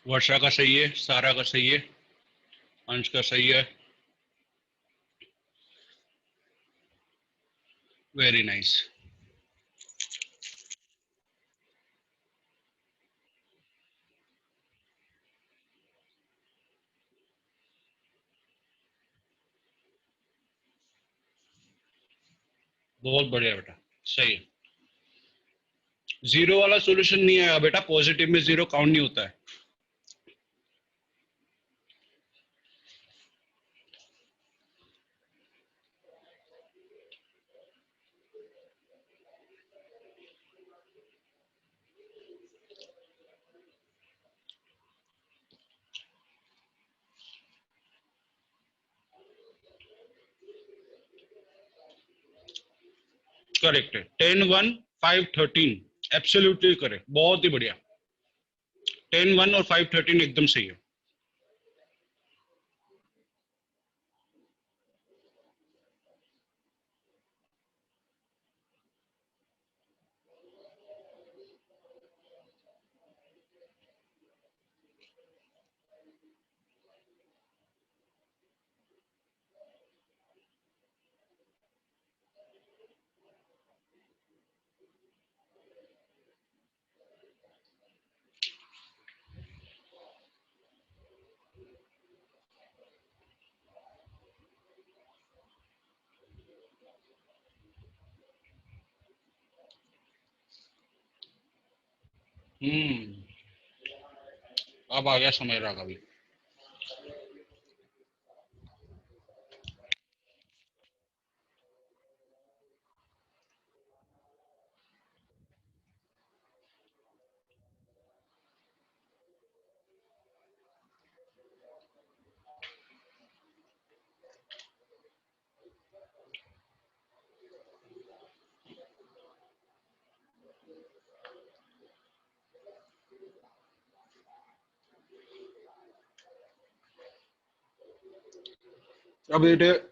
वर्षा का सही है, सारा का सही है, अंश का सही है। Very nice. बहुत बढ़िया बेटा, सही है। जीरो वाला सॉल्यूशन नहीं आया बेटा, पॉजिटिव में जीरो काउंट नहीं होता है। करेक्ट है, 10 1 5 13 एब्सोल्युटली करेक्ट, बहुत ही बढ़िया। 10 1 और 5 13 एकदम सही है। अब आ गया समझ रहा कभी।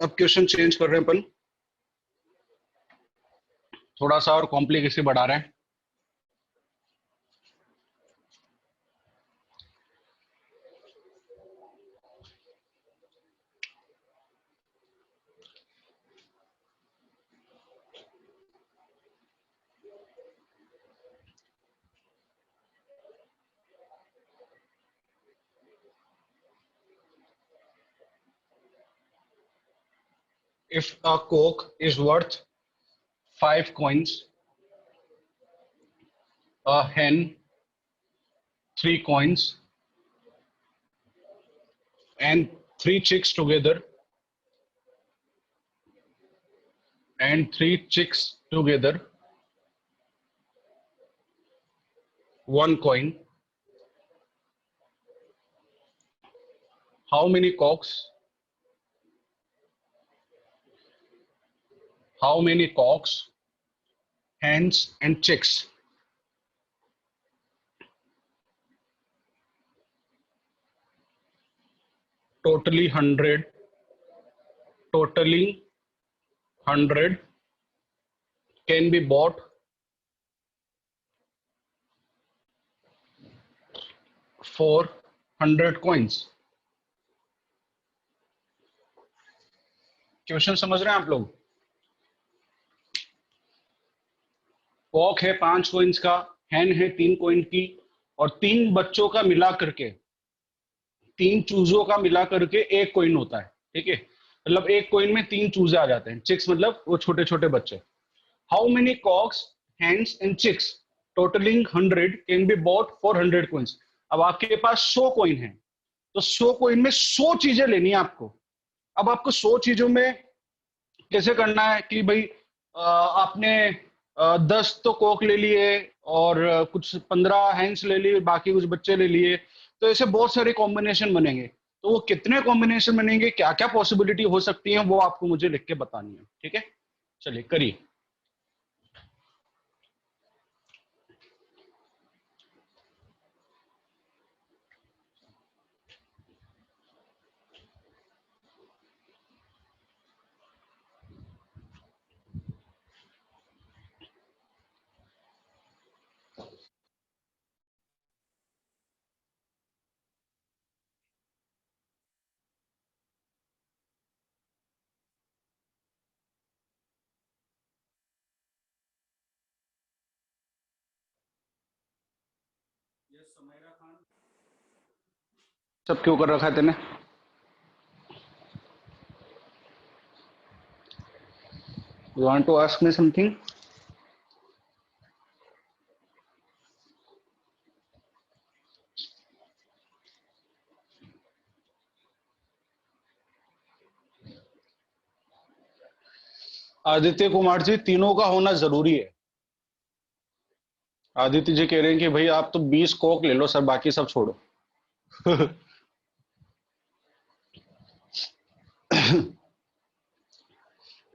अब क्वेश्चन चेंज कर रहे हैं अपन, थोड़ा सा और कॉम्प्लिकेसी बढ़ा रहे हैं। If a coke is worth 5 coins, a hen 3 coins, and 3 chicks together, and 3 chicks together 1 coin, how many cocks, hens and chicks? Totally 100 can be bought 400 coins। Question समझ रहे हैं आप लोग? कॉक है 5 कॉइन्स का, हैन है 3 कॉइन की, और 3 बच्चों का मिला करके, 3 चूजों का मिला करके 1 कॉइन होता है। ठीक है, मतलब 1 कॉइन में 3 चूजे आ जाते हैं। चिक्स मतलब वो छोटे छोटे बच्चे। How many cocks, hens and chicks totalling 100 can be bought for 100 coins. अब आपके पास 100 कॉइन है, तो 100 कॉइन में 100 चीजें लेनी है आपको। अब आपको 100 चीजों में कैसे करना है कि भाई आपने 10 तो कोक ले लिए और कुछ 15 हैंड्स ले लिए, बाकी कुछ बच्चे ले लिए, तो ऐसे बहुत सारे कॉम्बिनेशन बनेंगे। तो वो कितने कॉम्बिनेशन बनेंगे, क्या क्या पॉसिबिलिटी हो सकती है, वो आपको मुझे लिख के बतानी है। ठीक है, चलिए करिए। सब क्यों कर रखा है तेने? You want to ask me something? Aditya Kumar ji, तीनों का होना जरूरी है। आदित्य जी कह रहे हैं कि भाई आप तो 20 कोक ले लो सर, बाकी सब छोड़ो।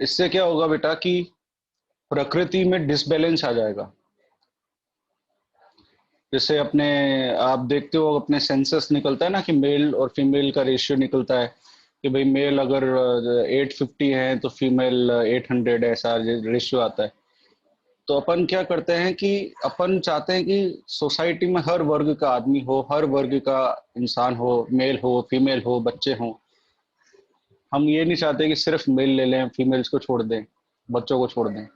इससे क्या होगा बेटा कि प्रकृति में डिसबैलेंस आ जाएगा। जैसे अपने आप देखते हो, अपने सेंसस निकलता है ना कि मेल और फीमेल का रेशियो निकलता है कि भाई मेल अगर 850 है तो फीमेल 800, ऐसा रेशियो आता है। तो अपन क्या करते हैं कि अपन चाहते हैं कि सोसाइटी में हर वर्ग का आदमी हो, हर वर्ग का इंसान हो, मेल हो फीमेल हो बच्चे हो। हम ये नहीं चाहते कि सिर्फ मेल ले लें, फीमेल्स को छोड़ दें, बच्चों को छोड़ दें।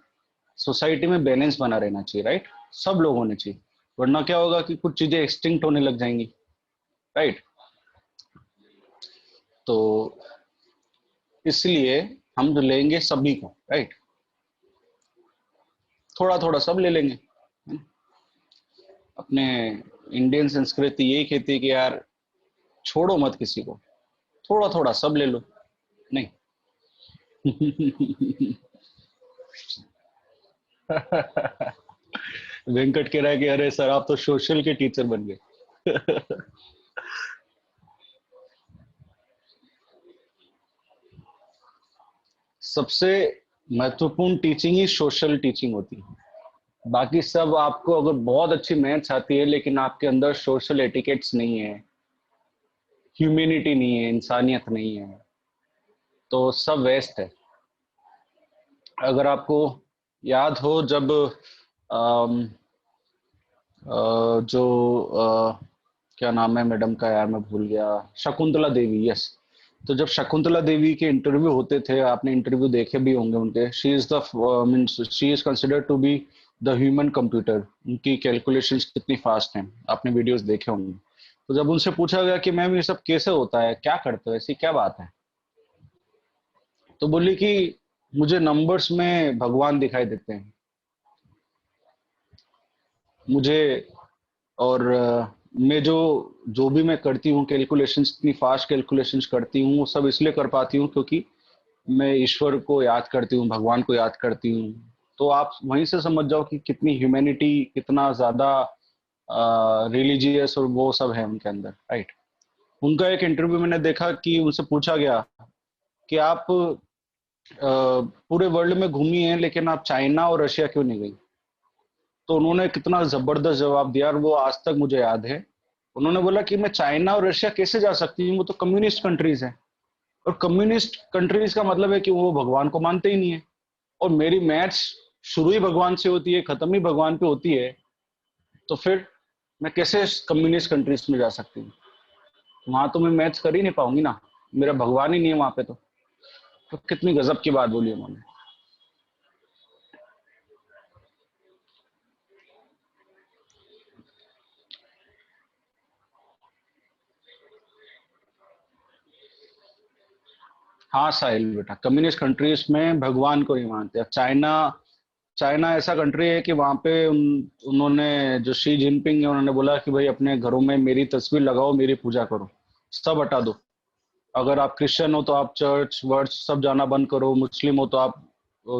सोसाइटी में बैलेंस बना रहना चाहिए, राइट? सब लोग होने चाहिए, वरना क्या होगा कि कुछ चीजें एक्सटिंक्ट होने लग जाएंगी, राइट? तो इसलिए हम जो लेंगे सभी को, राइट, थोड़ा थोड़ा सब ले लेंगे। अपने इंडियन संस्कृति यही कहती है कि यार छोड़ो मत किसी को, थोड़ा थोड़ा सब ले लो। नहीं। वेंकट कह रहा है कि अरे सर आप तो सोशल के टीचर बन गए। सबसे महत्वपूर्ण टीचिंग ही सोशल टीचिंग होती है। बाकी सब आपको अगर बहुत अच्छी मैथ्स आती है लेकिन आपके अंदर सोशल एटिकेट्स नहीं है, ह्यूमैनिटी नहीं है, इंसानियत नहीं है, तो सब वेस्ट है। अगर आपको याद हो जब अम, जो क्या नाम है मैडम का, यार मैं भूल गया, शकुंतला देवी, यस। तो जब शकुंतला देवी के इंटरव्यू होते थे, आपने इंटरव्यू देखे भी होंगे उनके, she is the means she is considered to be the human computer. उनकी कैलकुलेशंस कितनी फास्ट हैं, आपने वीडियोस देखे होंगे। तो जब उनसे पूछा गया कि मैम ये सब कैसे होता है, क्या करते हो, ऐसी क्या बात है, तो बोली कि मुझे नंबर्स में भगवान दिखाई देते हैं मुझे, और मैं जो जो भी मैं करती हूँ कैलकुलेशंस, इतनी फास्ट कैलकुलेशंस करती हूँ, वो सब इसलिए कर पाती हूँ क्योंकि मैं ईश्वर को याद करती हूँ, भगवान को याद करती हूँ। तो आप वहीं से समझ जाओ कि कितनी ह्यूमैनिटी, कितना ज्यादा रिलीजियस और वो सब है उनके अंदर, राइट? उनका एक इंटरव्यू मैंने देखा कि उनसे पूछा गया कि आप पूरे वर्ल्ड में घूमी हैं लेकिन आप चाइना और रशिया क्यों नहीं गई? तो उन्होंने कितना जबरदस्त जवाब दिया, और वो आज तक मुझे याद है। उन्होंने बोला कि मैं चाइना और रशिया कैसे जा सकती हूँ, वो तो कम्युनिस्ट कंट्रीज हैं, और कम्युनिस्ट कंट्रीज का मतलब है कि वो भगवान को मानते ही नहीं है। और मेरी मैथ्स शुरू ही भगवान से होती है, खत्म ही भगवान पे होती है, तो फिर मैं कैसे कम्युनिस्ट कंट्रीज में जा सकती हूँ? वहां तो मैं मैथ्स कर ही नहीं पाऊंगी ना, मेरा भगवान ही नहीं है वहां पे। तो कितनी गजब की बात बोली उन्होंने। हाँ साहिल बेटा, कम्युनिस्ट कंट्रीज में भगवान को नहीं मानते। अब चाइना, चाइना ऐसा कंट्री है कि वहां पे उन्होंने, जो शी जिनपिंग है, उन्होंने बोला कि भाई अपने घरों में मेरी तस्वीर लगाओ, मेरी पूजा करो, सब हटा दो। अगर आप क्रिश्चियन हो तो आप चर्च वर्च सब जाना बंद करो, मुस्लिम हो तो आप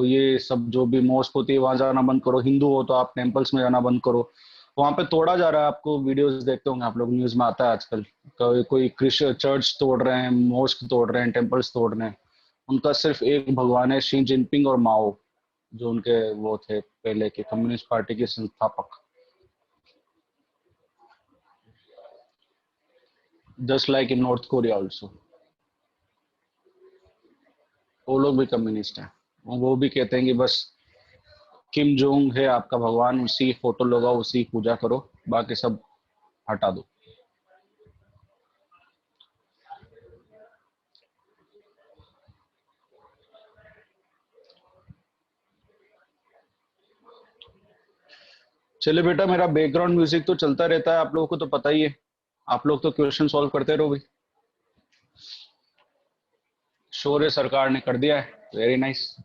ये सब जो भी मॉस्क होती है वहां जाना बंद करो, हिंदू हो तो आप टेम्पल्स में जाना बंद करो। वहां पे तोड़ा जा रहा है, आपको वीडियोस देखते होंगे आप लोग, न्यूज में आता है आजकल। कोई क्रिश्चियन चर्च तोड़ रहे हैं, मॉस्क तोड़ रहे हैं, टेम्पल्स तोड़ रहे हैं। उनका सिर्फ एक भगवान है, शी जिनपिंग और माओ, जो उनके वो थे पहले के कम्युनिस्ट पार्टी के संस्थापक। Just like in north Korea also, वो लोग भी कम्युनिस्ट हैं। वो भी कहते हैं कि बस किम जोंग है आपका भगवान, उसी की फोटो लगाओ, उसी की पूजा करो, बाकी सब हटा दो। चलिए बेटा, मेरा बैकग्राउंड म्यूजिक तो चलता रहता है, आप लोगों को तो पता ही है। आप लोग तो क्वेश्चन सॉल्व करते रहो भाई। शौर्य सरकार ने कर दिया है, वेरी नाइस।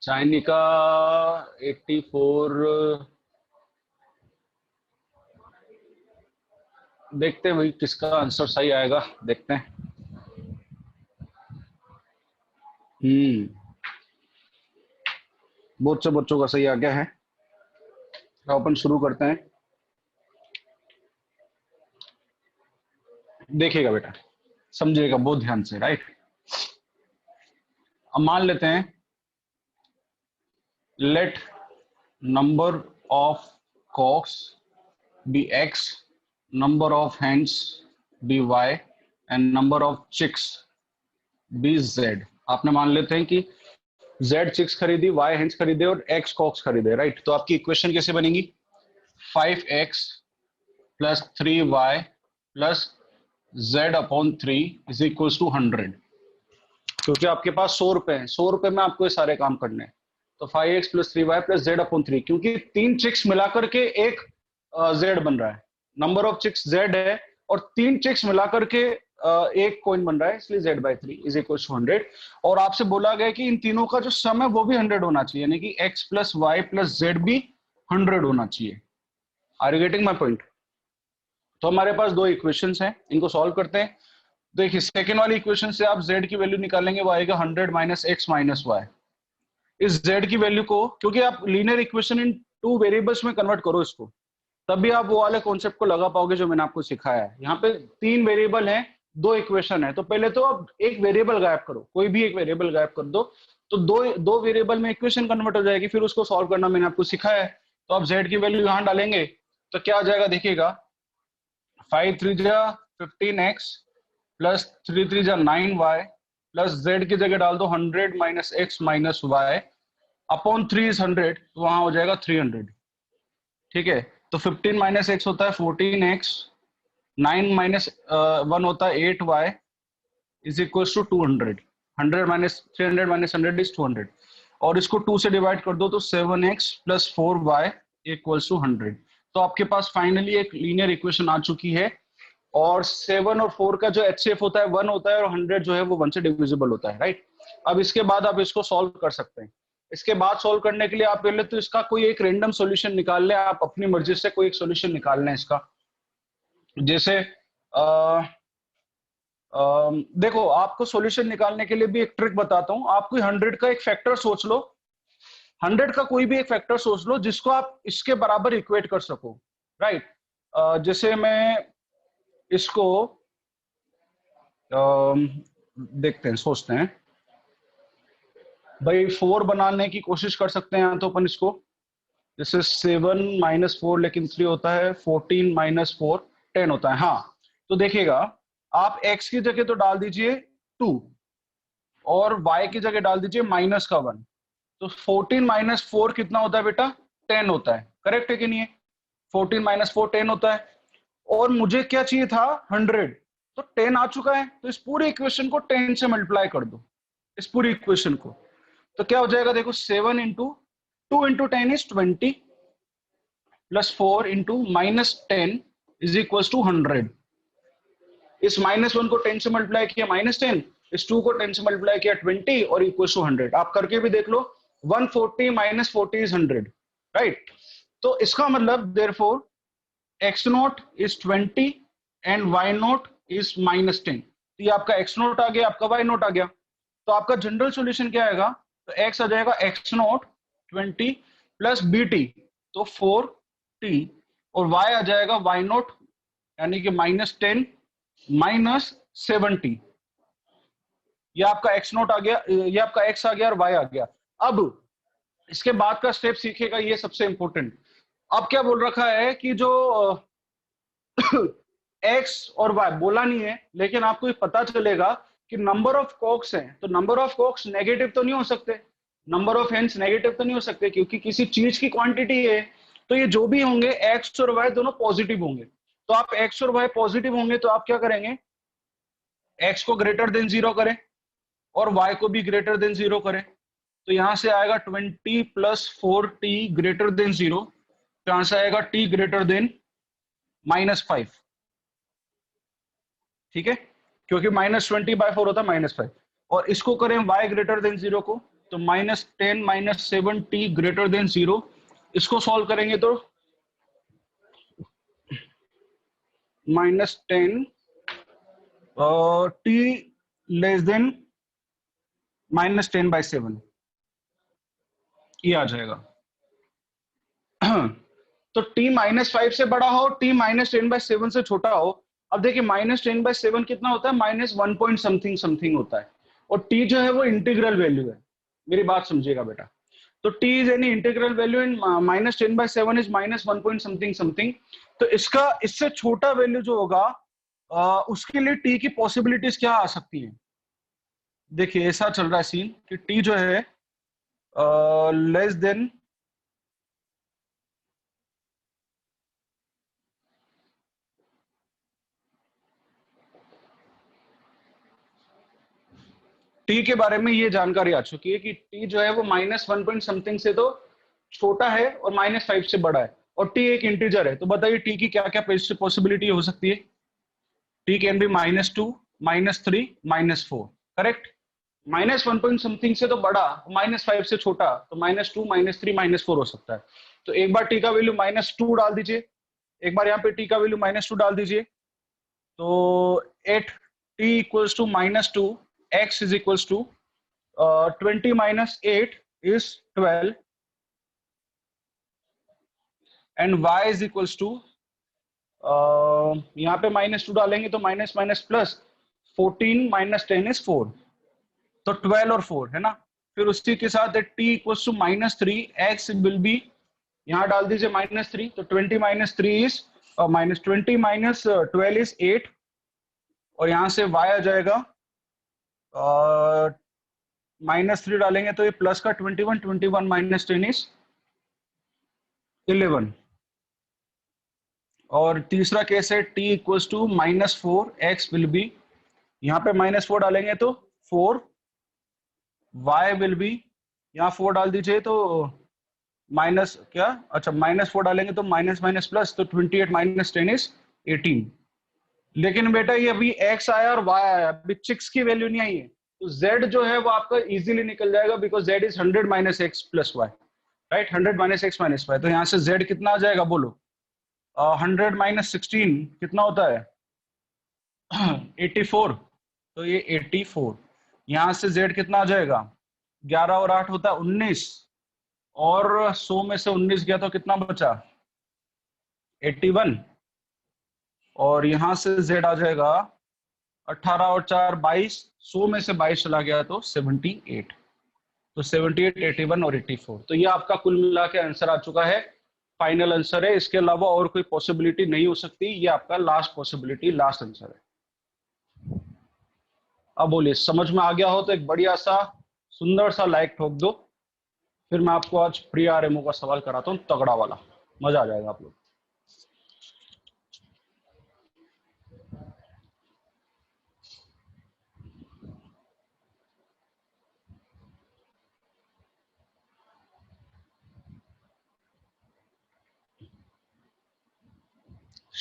चाइनी का 84, देखते हैं भाई किसका आंसर सही आएगा, देखते हैं। बहुत से बच्चों का सही आ गया है। तो अपन शुरू करते हैं। देखिएगा बेटा, समझिएगा बहुत ध्यान से, राइट। अब मान लेते हैं, let number of cocks be x, number of hands be y, and number of chicks be z। आपने मान लेते हैं कि z चिक्स खरीदी, y हैंड्स खरीदे और x कॉक्स खरीदे, राइट। तो आपकी इक्वेशन कैसे बनेगी? 5x plus 3y plus z upon 3 is equal to 100। क्योंकि आपके पास 100 रुपए हैं, 100 रुपए में आपको ये सारे काम करने हैं। तो 5x plus 3y plus z upon 3, क्योंकि 3 चिक्स मिलाकर के एक z बन रहा है, नंबर ऑफ चिक्स z है, और 3 चिक्स मिलाकर के एक कॉइन बन रहा है, इसलिए z by 3 is equal to 100। और आपसे बोला गया कि इन तीनों का जो सम है वो भी 100 होना चाहिए, यानी कि x plus y plus z भी 100 होना चाहिए। Are you getting my point? तो हमारे पास दो इक्वेशंस हैं, इनको सॉल्व करते हैं। देखिए, सेकेंड वाली इक्वेशन से आप z की वैल्यू निकालेंगे, वो आएगा 100 माइनस एक्स माइनस वाई। इस z की वैल्यू को, क्योंकि आप linear equation in two variables में कन्वर्ट करो इसको, तभी आप वो वाले कॉन्सेप्ट को लगा पाओगे जो मैंने आपको सिखाया है। यहाँ पे 3 वेरिएबल हैं, 2 इक्वेशन है, तो पहले तो आप एक वेरिएबल गायब करो, कोई भी एक वेरिएबल गायब कर दो, तो दो वेरिएबल में इक्वेशन कन्वर्ट हो जाएगी, फिर उसको सॉल्व करना मैंने आपको सिखाया है। तो आप z की वैल्यू यहाँ डालेंगे तो क्या आ जाएगा, देखिएगा, 5 3 जा 15x प्लस 3 3 जा 9y प्लस z की जगह डाल दो 100 minus x minus y upon 3 is 100, तो वहां हो जाएगा 300। ठीक है, तो 15 माइनस एक्स होता है 14x, 9 माइनस 1 होता है 8y is equal to 200। 100 minus 300 minus 100 is 200, और इसको 2 से डिवाइड कर दो तो 7x plus 4y equals to 100। तो आपके पास फाइनली एक लीनियर इक्वेशन आ चुकी है। और 7 और 4 का जो HCF होता है 1 होता है, और 100 जो है वो 1 से डिविजिबल होता है, राइट। अब इसके बाद आप इसको सॉल्व कर सकते हैं। इसके बाद सॉल्व करने के लिए आप पहले तो इसका कोई एक रैंडम सॉल्यूशन निकाल लें, आप अपनी मर्जी से कोई एक सॉल्यूशन निकाल लें इसका। जैसे देखो, आपको सॉल्यूशन निकालने के लिए भी एक ट्रिक बताता हूं। आप कोई 100 का एक फैक्टर सोच लो, 100 का कोई भी एक फैक्टर सोच लो जिसको आप इसके बराबर इक्वेट कर सको, राइट। जैसे मैं इसको देखते हैं, सोचते हैं भाई, 4 बनाने की कोशिश कर सकते हैं तो अपन इसको, जैसे 7 माइनस 4 लेकिन 3 होता है, 14 माइनस 4 10 होता है। हाँ, तो देखिएगा, आप x की जगह तो डाल दीजिए 2 और y की जगह डाल दीजिए -1। तो 14 माइनस 4 कितना होता है बेटा? 10 होता है। करेक्ट है कि नहीं है? 14 माइनस 4 10 होता है। और मुझे क्या चाहिए था? 100। तो 10 आ चुका है, तो इस पूरी इक्वेशन को 10 से मल्टीप्लाई कर दो, इस पूरी इक्वेशन को। तो क्या हो जाएगा? देखो 7 into 2 into 10 is 20 plus 4 into minus 10 is equal to 100। इस -1 को 10 से मल्टीप्लाई किया -10, इस 2 को 10 से मल्टीप्लाई किया 20 और इक्वल टू 100। आप करके भी देख लो, 140 माइनस 40 इज 100, राइट? तो इसका मतलब therefore x note is 20 and y note is -10। तो ये आपका x नोट आ गया, आपका y नोट आ गया। तो आपका जनरल सॉल्यूशन क्या आएगा? तो x आ जाएगा x नोट 20 प्लस bt, तो 4t, और y आ जाएगा y नोट यानी कि -10 माइनस 70। ये आपका x नोट आ गया, ये आपका x आ गया और y आ गया। अब इसके बाद का स्टेप सीखेगा, ये सबसे इंपॉर्टेंट। अब क्या बोल रखा है कि जो x और y बोला नहीं है, लेकिन आपको ये पता चलेगा कि नंबर ऑफ कॉक्स हैं, तो नंबर ऑफ कॉक्स नेगेटिव तो नहीं हो सकते, नंबर ऑफ हेंस नेगेटिव तो नहीं हो सकते, क्योंकि किसी चीज की क्वांटिटी है। तो ये जो भी होंगे x और y दोनों पॉजिटिव होंगे। तो आप x और y पॉजिटिव होंगे तो आप क्या करेंगे? x को ग्रेटर देन 0 करें और y को भी ग्रेटर देन 0 करें। तो यहां से आएगा 20 प्लस 4t ग्रेटर देन 0, तो यहां से आएगा t ग्रेटर देन -5। ठीक है, क्योंकि -20/4 होता है -5। और इसको करें y ग्रेटर देन 0 को, तो -10 माइनस 7t ग्रेटर देन 0। इसको सॉल्व करेंगे तो -10 और t लेस देन -10/7 ये आ जाएगा। तो t -5 से बड़ा हो, t -10/7 से छोटा हो। अब देखिए -10/7 कितना होता है? -1 पॉइंट समथिंग समथिंग होता है। और t जो है वो इंटीग्रल वैल्यू है, मेरी बात समझिएगा बेटा। तो t is any integral value and -10/7 is -1 point something something. तो इसका इससे छोटा वैल्यू जो होगा उसके लिए t की पॉसिबिलिटीज क्या आ सकती है? देखिए ऐसा चल रहा है सीन कि t जो है लेस देन टी के बारे में ये जानकारी आ चुकी है कि टी जो है वो -1 पॉइंट समथिंग से तो छोटा है और -5 से बड़ा है, और टी एक इंटीजर है। तो बताइए टी की क्या क्या पॉसिबिलिटी हो सकती है? T can be -2, -3, -4। Correct? -1 point something से तो बड़ा, -5 से छोटा, तो -2, -3, -4 हो सकता है। तो एक बार टी का वैल्यू -2 डाल दीजिए, एक बार यहाँ पे टी का वैल्यू -2 डाल दीजिए। तो 8t equals to -2, x is equals to 20 minus 8 is 12 and y is equals to यहाँ पे -2 डालेंगे तो minus minus plus 14 minus 10 is 4, तो 12 और 4 है ना। फिर उसी के साथ t equals to -3, x will be, यहाँ डाल दीजिए -3, तो 20 माइनस 3 इज -20 माइनस 12 इज 8, और यहाँ से y आ जाएगा -3 डालेंगे तो ये प्लस का 21 माइनस 10 इज 11। और तीसरा केस है t equals to -4, x will be, यहाँ पे -4 डालेंगे तो 4, y विल बी, यहाँ 4 डाल दीजिए तो माइनस क्या, अच्छा -4 डालेंगे तो माइनस माइनस प्लस, तो 28 माइनस 10 इज 18। लेकिन बेटा ये अभी x आया और y आया, अभी चिक्स की वैल्यू नहीं आई है। तो z जो है वो आपका इजीली निकल जाएगा, because z is 100 minus x plus y, right? 100 minus x minus y. तो यहाँ से z कितना आ जाएगा बोलो? 100 माइनस 16 कितना होता है? 84। तो ये 84, यहाँ से z कितना आ जाएगा? 11 और 8 होता है 19, और 100 में से 19 गया तो कितना बचा? 81, और यहाँ से z आ जाएगा 18 और 4 22, 100 में से 22 चला गया तो 78। तो 78, 81 और 84, तो ये आपका कुल मिला के आंसर आ चुका है, फाइनल आंसर है। इसके अलावा और कोई पॉसिबिलिटी नहीं हो सकती, ये आपका लास्ट पॉसिबिलिटी, लास्ट आंसर है। अब बोलिए समझ में आ गया हो तो एक बढ़िया सा सुंदर सा लाइक ठोक दो। फिर मैं आपको आज प्री आरएमओ का सवाल कराता हूँ, तगड़ा वाला, मजा आ जाएगा आप लोग।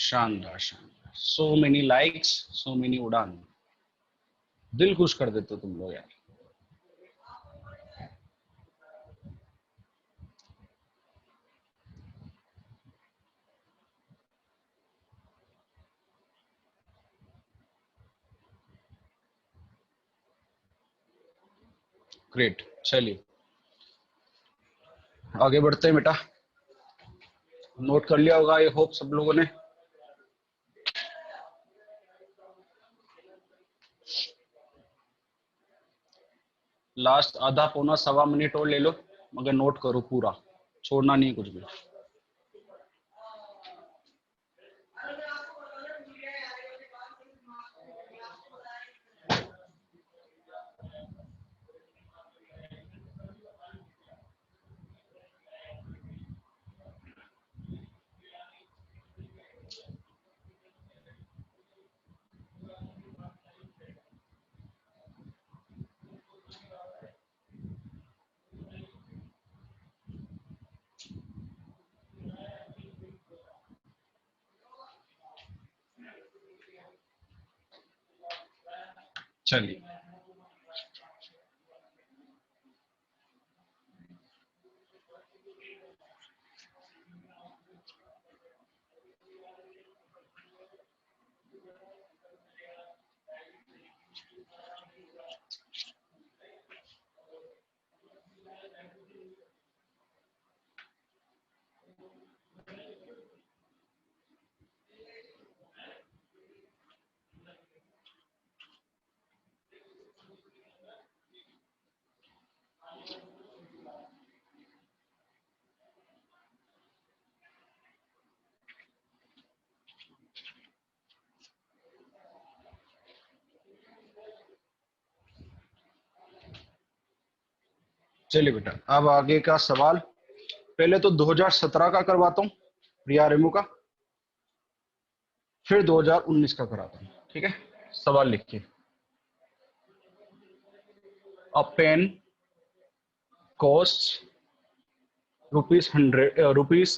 शानदार शानदार, so many likes, so many उड़ान, दिल खुश कर देते हो तुम लोग यार। ग्रेट, चलिए आगे बढ़ते हैं बेटा। नोट कर लिया होगा आई होप सब लोगों ने। लास्ट आधा पौना सवा मिनट और ले लो, मगर नोट करो पूरा, छोड़ना नहीं कुछ भी। चलिए चलिए बेटा, अब आगे का सवाल, पहले तो 2017 का करवाता हूँ प्री आरएमओ का, फिर 2019 का कराता हूँ, ठीक है। सवाल लिखिए। अ pen costs rupees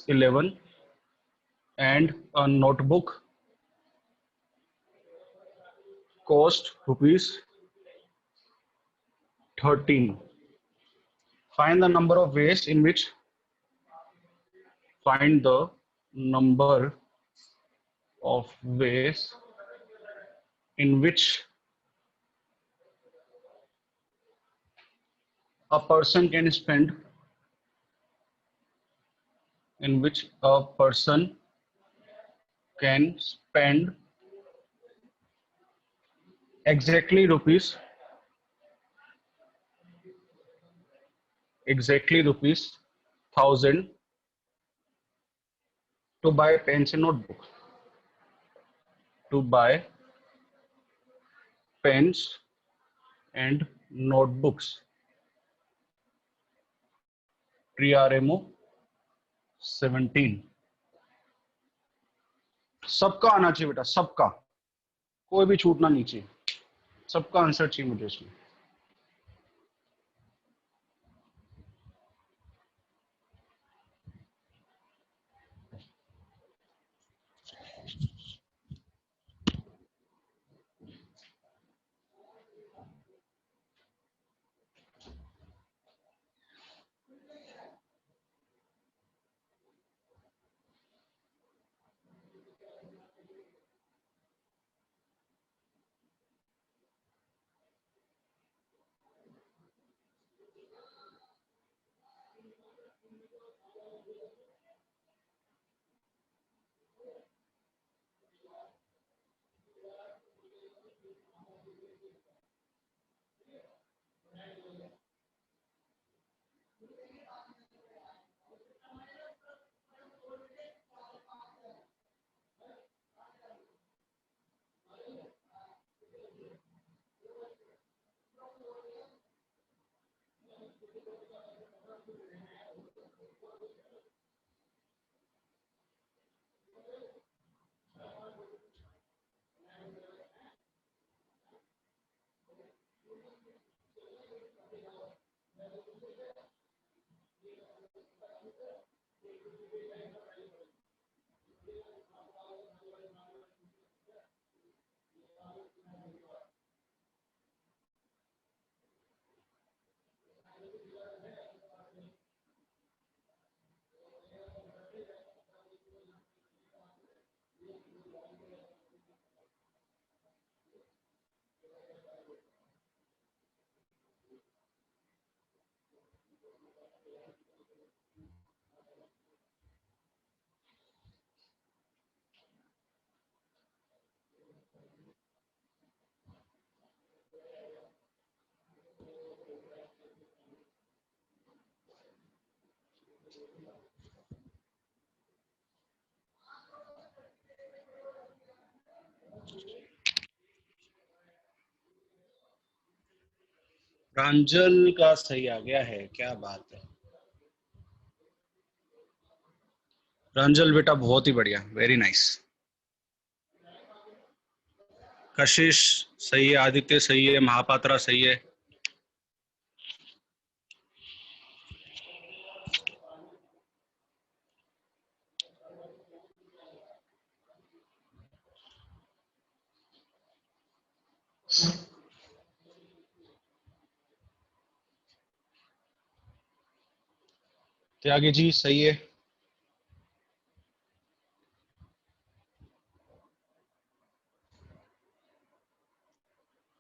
11 and a notebook cost rupees 13. Find the number of ways in which find the number of ways in which a person can spend exactly rupees 1000 to buy pens and notebook. To buy pens and notebooks. PRMO 17. सबका आना चाहिए बेटा, सबका, कोई भी छूटना नहीं चाहिए, सबका आंसर चाहिए मुझे इसमें। प्रांजल का सही आ गया है, क्या बात है। प्रांजल बेटा बहुत ही बढ़िया, वेरी नाइस। कशिश सही है, आदित्य सही है, महापात्रा सही है। त्यागी जी सही है।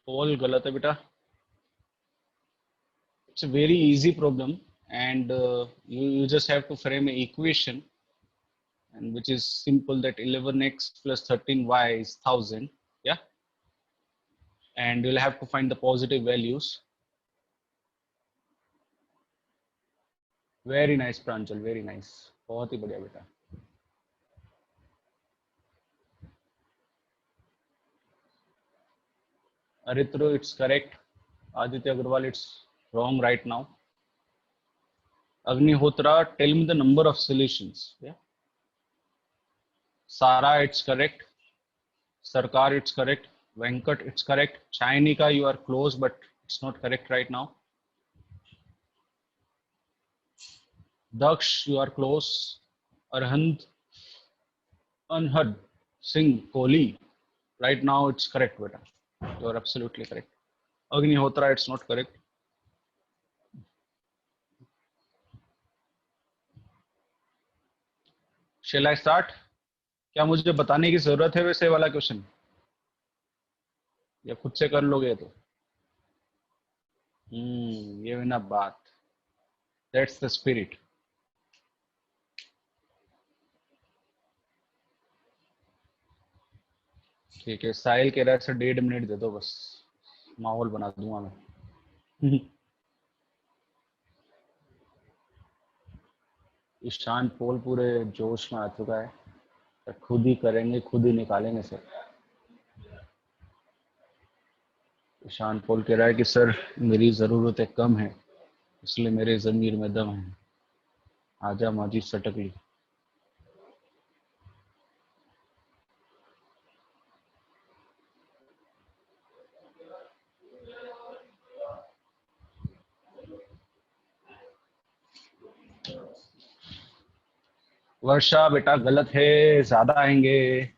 पोल गलत है बेटा। It's a very easy problem and you just have to frame an equation and which is simple, that 11x plus 13y is 1000. Yeah, and you'll have to find the positive values. Very nice Pranjal, very nice, बहुत ही बढ़िया बेटा। Aritro, it's correct. Aditya Agarwal, it's wrong right now. Agnihotra, tell me the number of solutions. Yeah. Sara, it's correct. Sarkar, it's correct. Venkat, it's correct. Chainika, you are close, but it's not correct right now. Daksh, you are close. Arhand, Anhad Singh Kohli, right now it's correct, beta. You are absolutely correct. Agnihotra, it's not correct. Shall I start? क्या मुझे बताने की जरूरत है वैसे वाला question, या खुद से कर लोगे तो? ये बिना बात, दैट्स द स्पिरिट। ठीक है, साहिल कह रहा है सर 1.5 मिनट दे दो बस, माहौल बना दूंगा मैं। ईशान पोल पूरे जोश में आ चुका है, खुद ही करेंगे, खुद ही निकालेंगे सर। ईशान पोल कह रहा है कि सर मेरी ज़रूरतें कम हैं, इसलिए मेरे ज़मीर में दम है, आजा माजी सटक ली। वर्षा बेटा गलत है, ज्यादा आएंगे।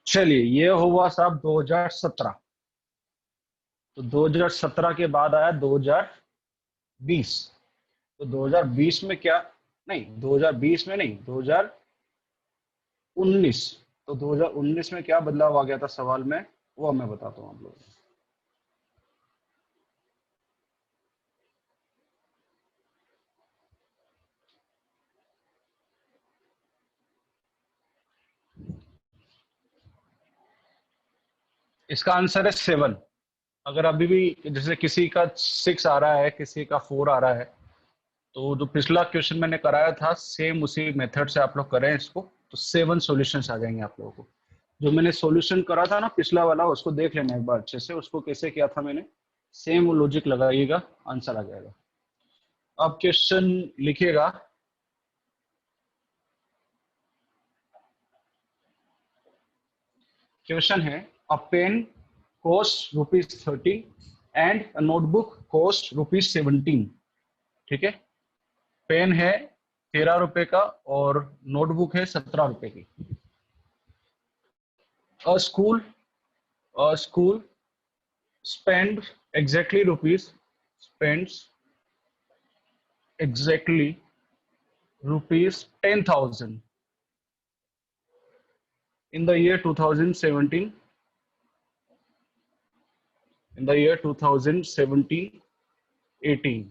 चलिए, ये हुआ साहब 2017। तो 2017 के बाद आया 2020। तो 2020 में क्या, नहीं 2020 में नहीं, 2019। तो 2019 में क्या बदलाव आ गया था सवाल में, वो मैं बताता हूँ आप लोगों को। इसका आंसर है 7। अगर अभी भी जैसे किसी का 6 आ रहा है, किसी का 4 आ रहा है, तो जो पिछला क्वेश्चन मैंने कराया था सेम उसी मेथड से आप लोग करें इसको, तो 7 सॉल्यूशंस आ जाएंगे आप लोगों को। जो मैंने सॉल्यूशन करा था ना पिछला वाला, उसको देख लेना एक बार अच्छे से, उसको कैसे किया था मैंने, सेम लॉजिक लगाइएगा, आंसर आ जाएगा। आप क्वेश्चन लिखिएगा। क्वेश्चन है, a pen cost ₹30 and a notebook cost ₹17। ठीक है, पेन है ₹13 का और नोटबुक है ₹17 की। अ school spend exactly rupees spends exactly rupees 10,000 in the year 2017, in the year 2017 18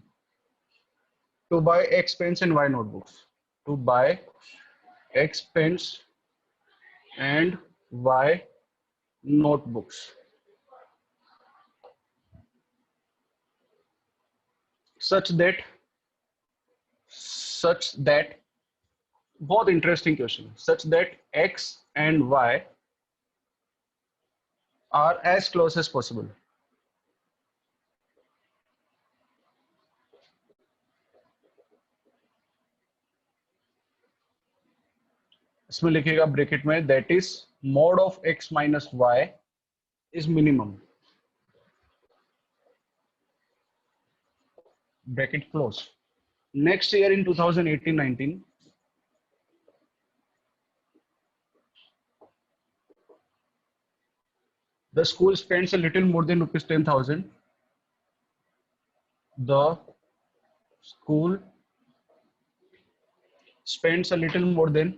to buy X pens and Y notebooks, to buy X pens and Y notebooks, such that बहुत interesting question, such that X and Y are as close as possible. इसमें लिखिएगा bracket में, that is mod of x minus y is minimum, bracket close. Next year in 2018-19, the school spends a little more than rupees 10,000. The school spends a little more than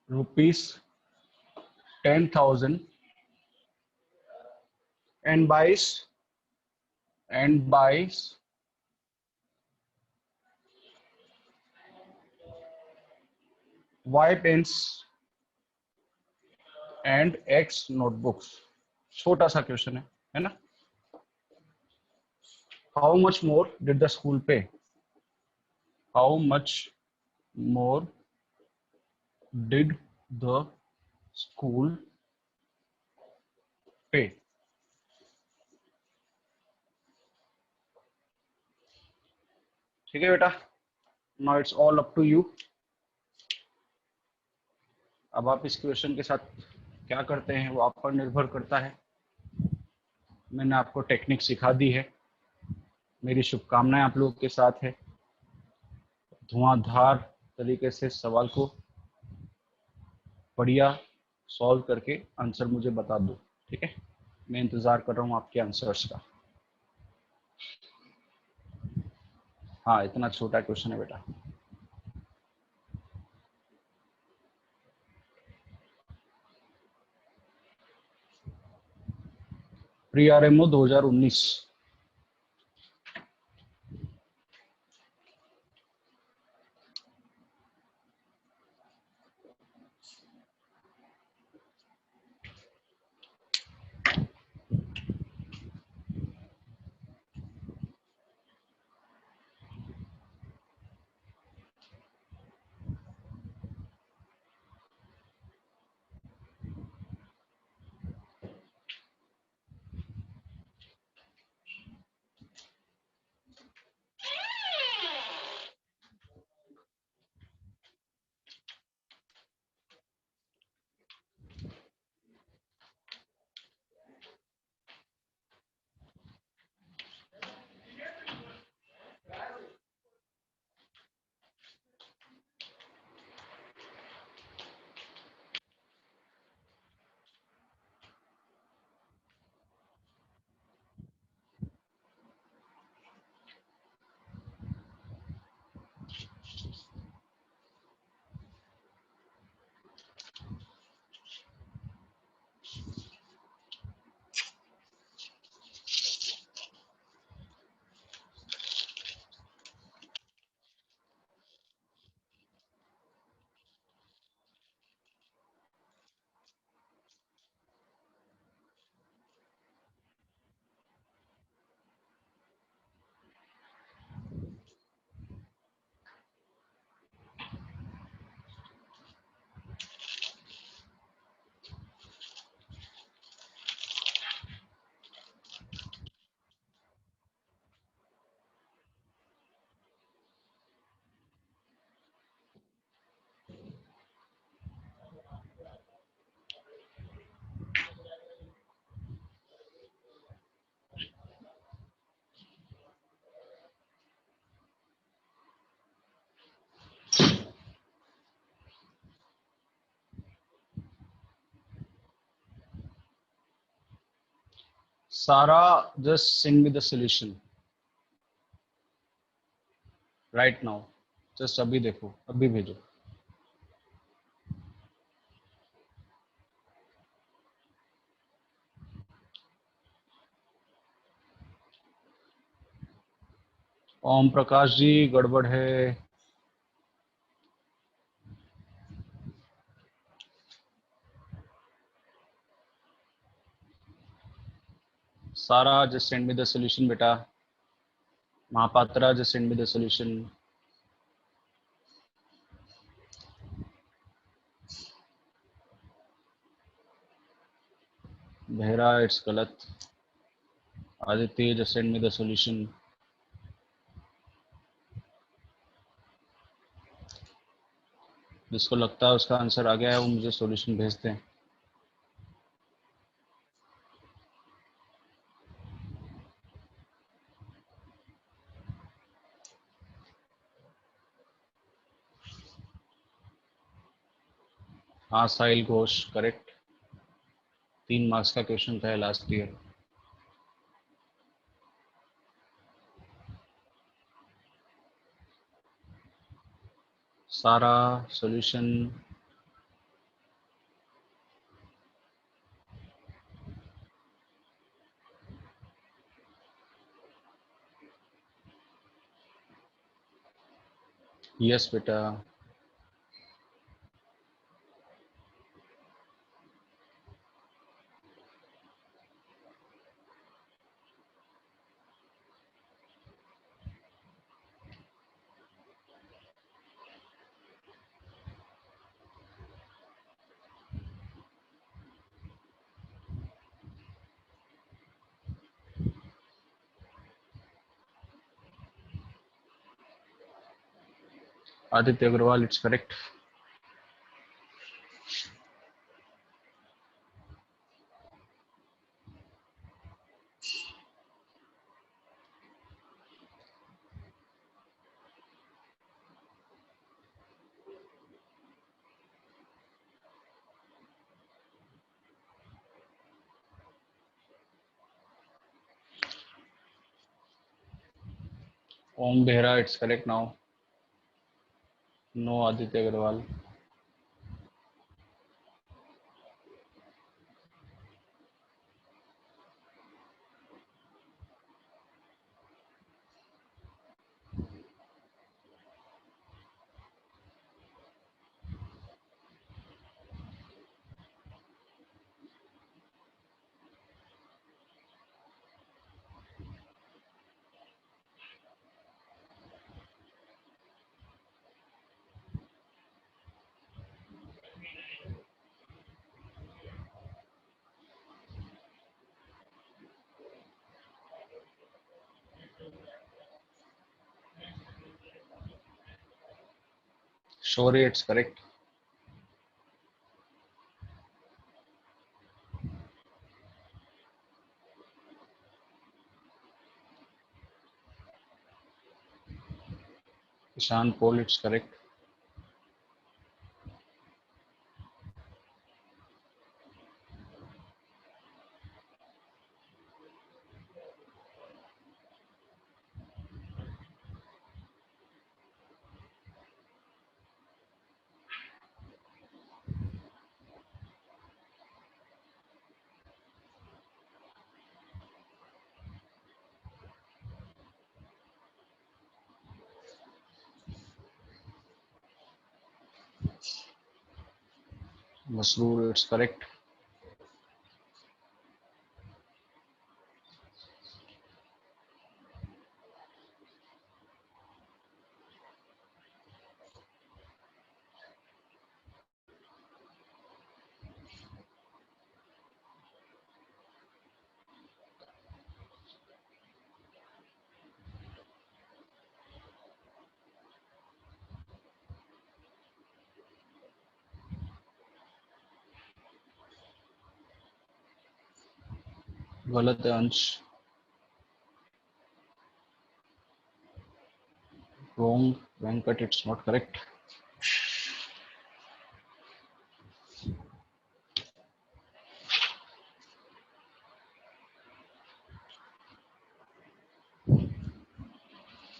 rupees 10,000 and buys Y pens and X notebooks. छोटा सा question है ना? How much more did the school pay? How much more did the school pay? ठीक है बेटा, now it's all up to you. अब आप इस क्वेश्चन के साथ क्या करते हैं वो आप पर निर्भर करता है। मैंने आपको टेक्निक सिखा दी है, मेरी शुभकामनाएं आप लोगों के साथ है। धुआंधार तरीके से सवाल को बढ़िया सॉल्व करके आंसर मुझे बता दो, ठीक है? मैं इंतजार कर रहा हूँ आपके आंसर्स का। हाँ, इतना छोटा क्वेश्चन है बेटा। Pre RMO 2019। Sara, just send me the solution right now. Just अभी देखो, अभी भेजो. ओम प्रकाश जी, गड़बड़ है. Sara, just send me the solution, बेटा. Mahapatra, just send me the solution. Behra, it's गलत. Aditya, just send me the solution. जिसको लगता है उसका आंसर आ गया है वो मुझे सॉल्यूशन भेजते हैं. हाँ, साहिल घोष, करेक्ट. 3 मार्क्स का क्वेश्चन था लास्ट ईयर. सारा सॉल्यूशन. यस बेटा. Aditya Agarwal, it's correct. Om Behera, it's correct now. No Aditya Agarwal. Shaurya, it's correct. Ishan Pol, it's correct. Masroor, it's correct. गलत है अंश. Wrong. Venkat, it's not correct.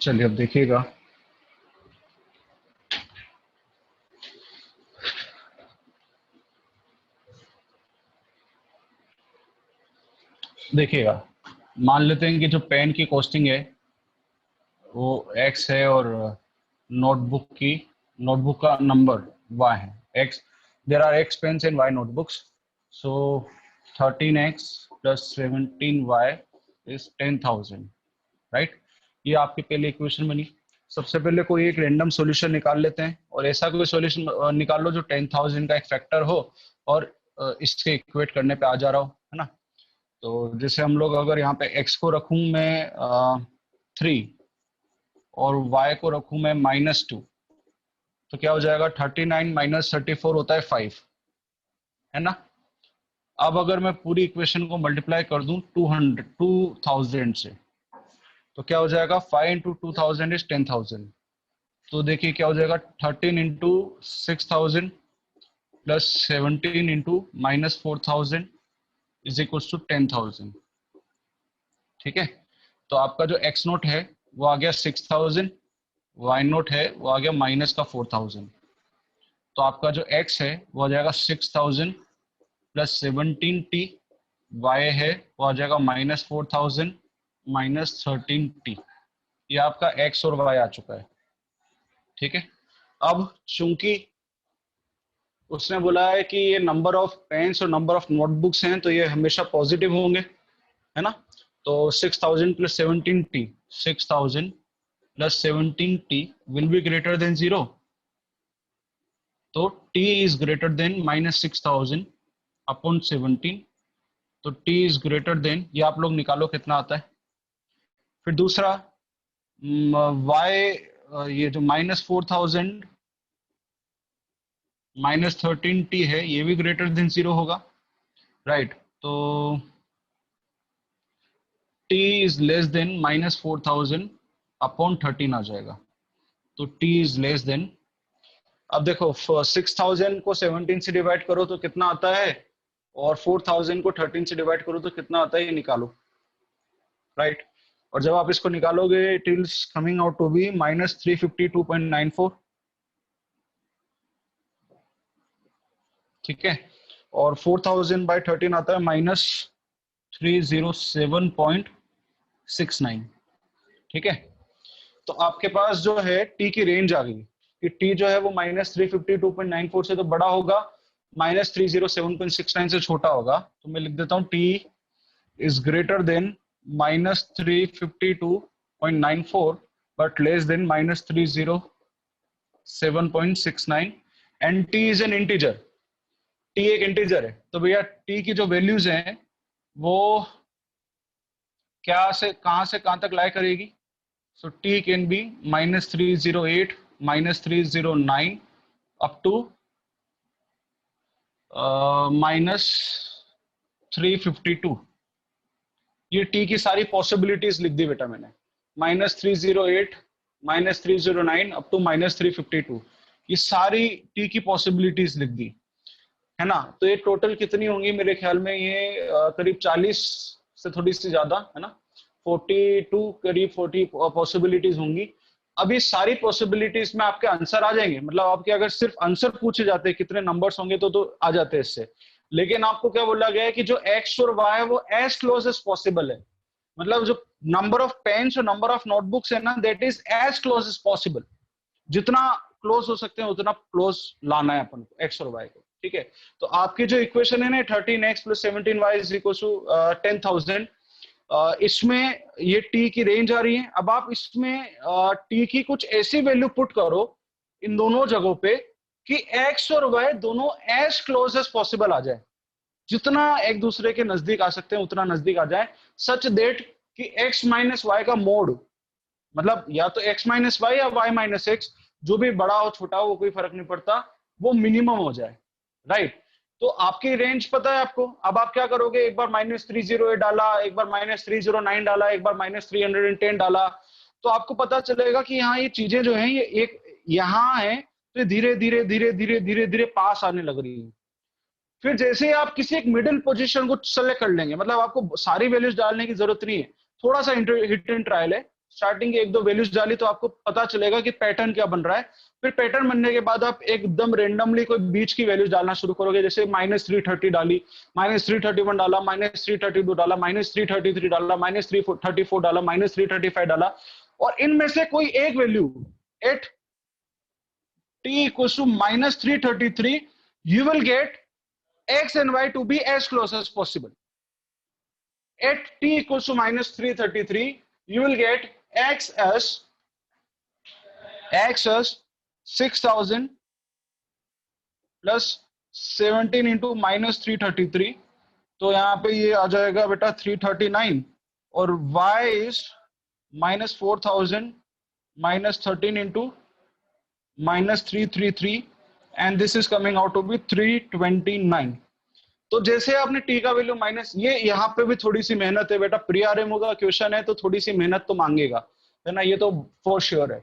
चलिए अब देखिएगा, देखिएगा मान लेते हैं कि जो पेन की कॉस्टिंग है वो x है और नोटबुक का नंबर y है। x, there are x pens in y notebooks, so 13x plus 17y is 10,000, right. ये आपकी पहली इक्वेशन बनी। सबसे पहले कोई एक रैंडम सॉल्यूशन निकाल लेते हैं और ऐसा कोई सॉल्यूशन निकाल लो जो 10,000 का एक फैक्टर हो और इसके इक्वेट करने पे आ जा रहा हो, है ना। तो जैसे हम लोग अगर यहाँ पे x को रखूं मैं 3 और y को रखूं मैं -2, तो क्या हो जाएगा, 39 माइनस 34 होता है 5, है ना। अब अगर मैं पूरी इक्वेशन को मल्टीप्लाई कर दूं 2000 से, तो क्या हो जाएगा, 5 इंटू 2000 इज 10,000। तो देखिए क्या हो जाएगा, 13 into 6,000 plus 17 into -4,000 is equal to 10,000, ठीक है। तो आपका जो एक्स नोट है वो आ गया 6,000, वाई नोट है वो आ गया माइनस का 4,000। तो आपका जो एक्स है वो आ जाएगा 6,000 प्लस 17t, वाई है वो आ जाएगा -4,000 माइनस 13t। ये आपका एक्स और वाई आ चुका है, ठीक है। अब चूंकि उसने बोला है कि ये नंबर ऑफ पेन्स और नंबर ऑफ नोटबुक्स हैं तो ये हमेशा पॉजिटिव होंगे, है ना। तो 6,000 plus 17t, 6,000 plus 17t will be greater than 0। तो t is greater than -6,000 upon 17, तो t इज ग्रेटर देन, ये आप लोग निकालो कितना आता है। फिर दूसरा y, ये जो -4,000 -13t है ये भी ग्रेटर देन 0 होगा, राइट। तो t is less than -4,000 upon 13 आ जाएगा, तो t इज लेस देन। अब देखो 6,000 को 17 से डिवाइड करो तो कितना आता है, और 4,000 को 13 से डिवाइड करो तो कितना आता है, ये निकालो, राइट। और जब आप इसको निकालोगे it is coming out to be -352.94, ठीक है। और 4,000 बाई 13 आता है -307.69, ठीक है। तो आपके पास जो है टी की रेंज आ गई कि टी जो है वो -352.94 से तो बड़ा होगा, -307.69 से छोटा होगा। तो मैं लिख देता हूं T is greater than -352.94 but less than -307.69 and T is an integer. T एक इंटीजर है, तो भैया टी की जो वैल्यूज हैं वो क्या से कहां तक लाई करेगी। So t can be -308, -309 up to -352। ये t की सारी पॉसिबिलिटीज लिख दी बेटा मैंने, -308, -309 अप टू -352, ये सारी t की पॉसिबिलिटीज लिख दी, है ना। तो ये टोटल कितनी होंगी, मेरे ख्याल में ये करीब 40 से थोड़ी सी ज्यादा, है ना, 42 करीब 40 पॉसिबिलिटीज होंगी। अभी सारी पॉसिबिलिटीज में आपके आंसर आ जाएंगे, मतलब आपके अगर सिर्फ आंसर पूछे जाते हैं कितने नंबर्स होंगे तो आ जाते हैं इससे। लेकिन आपको क्या बोला गया है कि जो एक्स और वाई है वो एज क्लोज एज पॉसिबल है, मतलब जो नंबर ऑफ पेन्स और नंबर ऑफ नोटबुक्स है ना that is as close as possible. जितना क्लोज हो सकते हैं उतना क्लोज लाना है अपन को एक्स और वाई को, ठीक है। तो आपकी जो इक्वेशन है ना 13x plus 17y is equal to 10,000, इसमें ये t की रेंज आ रही है। अब आप इसमें t की कुछ ऐसी वैल्यू पुट करो इन दोनों जगहों पे कि x और y दोनों एज क्लोज एज पॉसिबल आ जाए, जितना एक दूसरे के नजदीक आ सकते हैं उतना नजदीक आ जाए, सच देट कि x माइनस वाई का मोड, मतलब या तो x माइनस वाई या y माइनस एक्स, जो भी बड़ा हो छोटा हो वो कोई फर्क नहीं पड़ता, वो मिनिमम हो जाए, राइट। तो आपकी रेंज पता है आपको। अब आप क्या करोगे, एक बार -308 डाला, एक बार -309 डाला, एक बार -310 डाला, तो आपको पता चलेगा कि यहाँ ये चीजें जो हैं ये एक यहाँ है, तो धीरे धीरे धीरे धीरे धीरे धीरे पास आने लग रही है। फिर जैसे ही आप किसी एक मिडिल पोजीशन को सेलेक्ट कर लेंगे, मतलब आपको सारी वैल्यूज डालने की जरूरत नहीं है, थोड़ा सा हिट एंड ट्रायल है, स्टार्टिंग की एक दो वैल्यूज डाली तो आपको पता चलेगा कि पैटर्न क्या बन रहा है। फिर पैटर्न बनने के बाद आप एकदम रेंडमली कोई बीच की वैल्यूज डालना शुरू करोगे, जैसे -330 डाली, -331 डाला, -332 डाला, -333 डाला, -334 डाला, -335 डाला, और इनमें से कोई एक value at t equals to -333, you will get x and y to be as close as possible. At t equals to -333, you will get x as 6000 plus 17 into -333, तो यहाँ पे ये आ जाएगा बेटा 339, और y is -4000 -13 into -333, and this is coming out to be 329. तो जैसे आपने टी का वैल्यू माइनस, ये यहाँ पे भी थोड़ी सी मेहनत है बेटा, प्री आरएमओ का क्वेश्चन है तो थोड़ी सी मेहनत तो मांगेगा, है ना, ये तो फॉर श्योर है।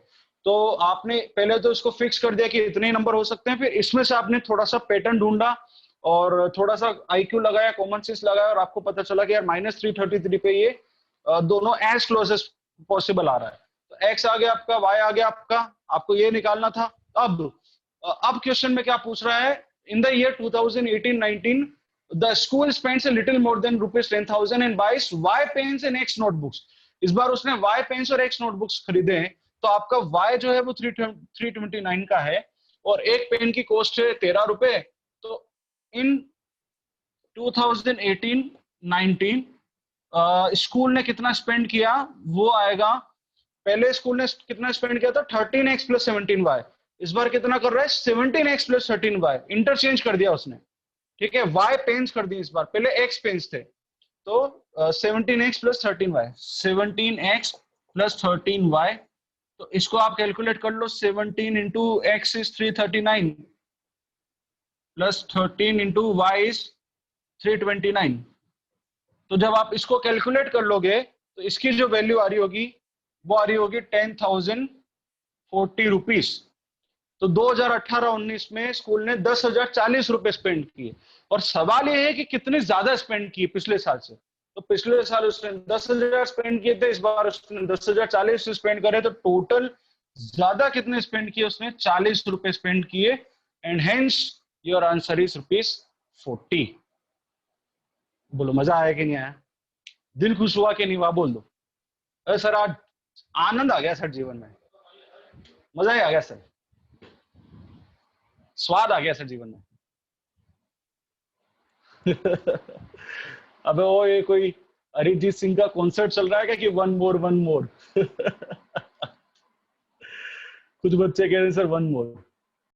तो आपने पहले तो इसको फिक्स कर दिया कि इतने ही नंबर हो सकते हैं, फिर इसमें से आपने थोड़ा सा पैटर्न ढूंढा और थोड़ा सा आईक्यू लगाया, कॉमन सेंस लगाया, और आपको पता चला कि यार -333 पे ये दोनों एज क्लोज एज पॉसिबल आ रहा है। तो एक्स आ गया आपका, वाई आ गया आपका, आपको ये निकालना था। अब क्वेश्चन में क्या पूछ रहा है, in the year 2018-19 the school spends a little more than ₹10,000 and buys Y pens and X notebooks. इस बार उसने Y पेन्स और X नोटबुक्स खरीदे हैं, तो आपका Y जो है वो 329 का है और एक पेन की कॉस्ट है 13 रुपए। तो इन 2018-19 स्कूल ने कितना स्पेंड किया वो आएगा, पहले स्कूल ने कितना स्पेंड किया था 13x + 17y, इस बार कितना कर रहा है 17x + 13y, इंटरचेंज कर दिया उसने, ठीक है, y पेन्स कर दी इस बार, पहले x पेन्स थे, तो 17x + 13y, 17x + 13y, तो इसको आप कैलकुलेट कर लो, 17 into x is 339 plus 13 into y is 329। तो जब आप इसको कैलकुलेट कर लोगे तो इसकी जो वैल्यू आ रही होगी वो आ रही होगी 10,040 रुपीज। तो 2018-19 में स्कूल ने 10,040 रुपए स्पेंड किए, और सवाल ये है कि कितने ज्यादा स्पेंड किए पिछले साल से। तो पिछले साल उसने 10,000 स्पेंड किए थे, इस बार उसने 10,040 स्पेंड करे, तो टोटल ज्यादा कितने स्पेंड किए उसने, 40 रुपए स्पेंड किए, and hence your answer is ₹40। बोलो मजा आया कि नहीं आया, दिल खुश हुआ कि नहीं हुआ, बोल दो। अरे सर आज आनंद आ गया सर, जीवन में मजा ही आ गया सर, स्वाद आ गया सर जीवन में। अबे वो ये कोई अरिजीत सिंह का कॉन्सर्ट चल रहा है क्या कि वन मोर वन मोर। कुछ बच्चे कह रहे हैं सर वन मोर।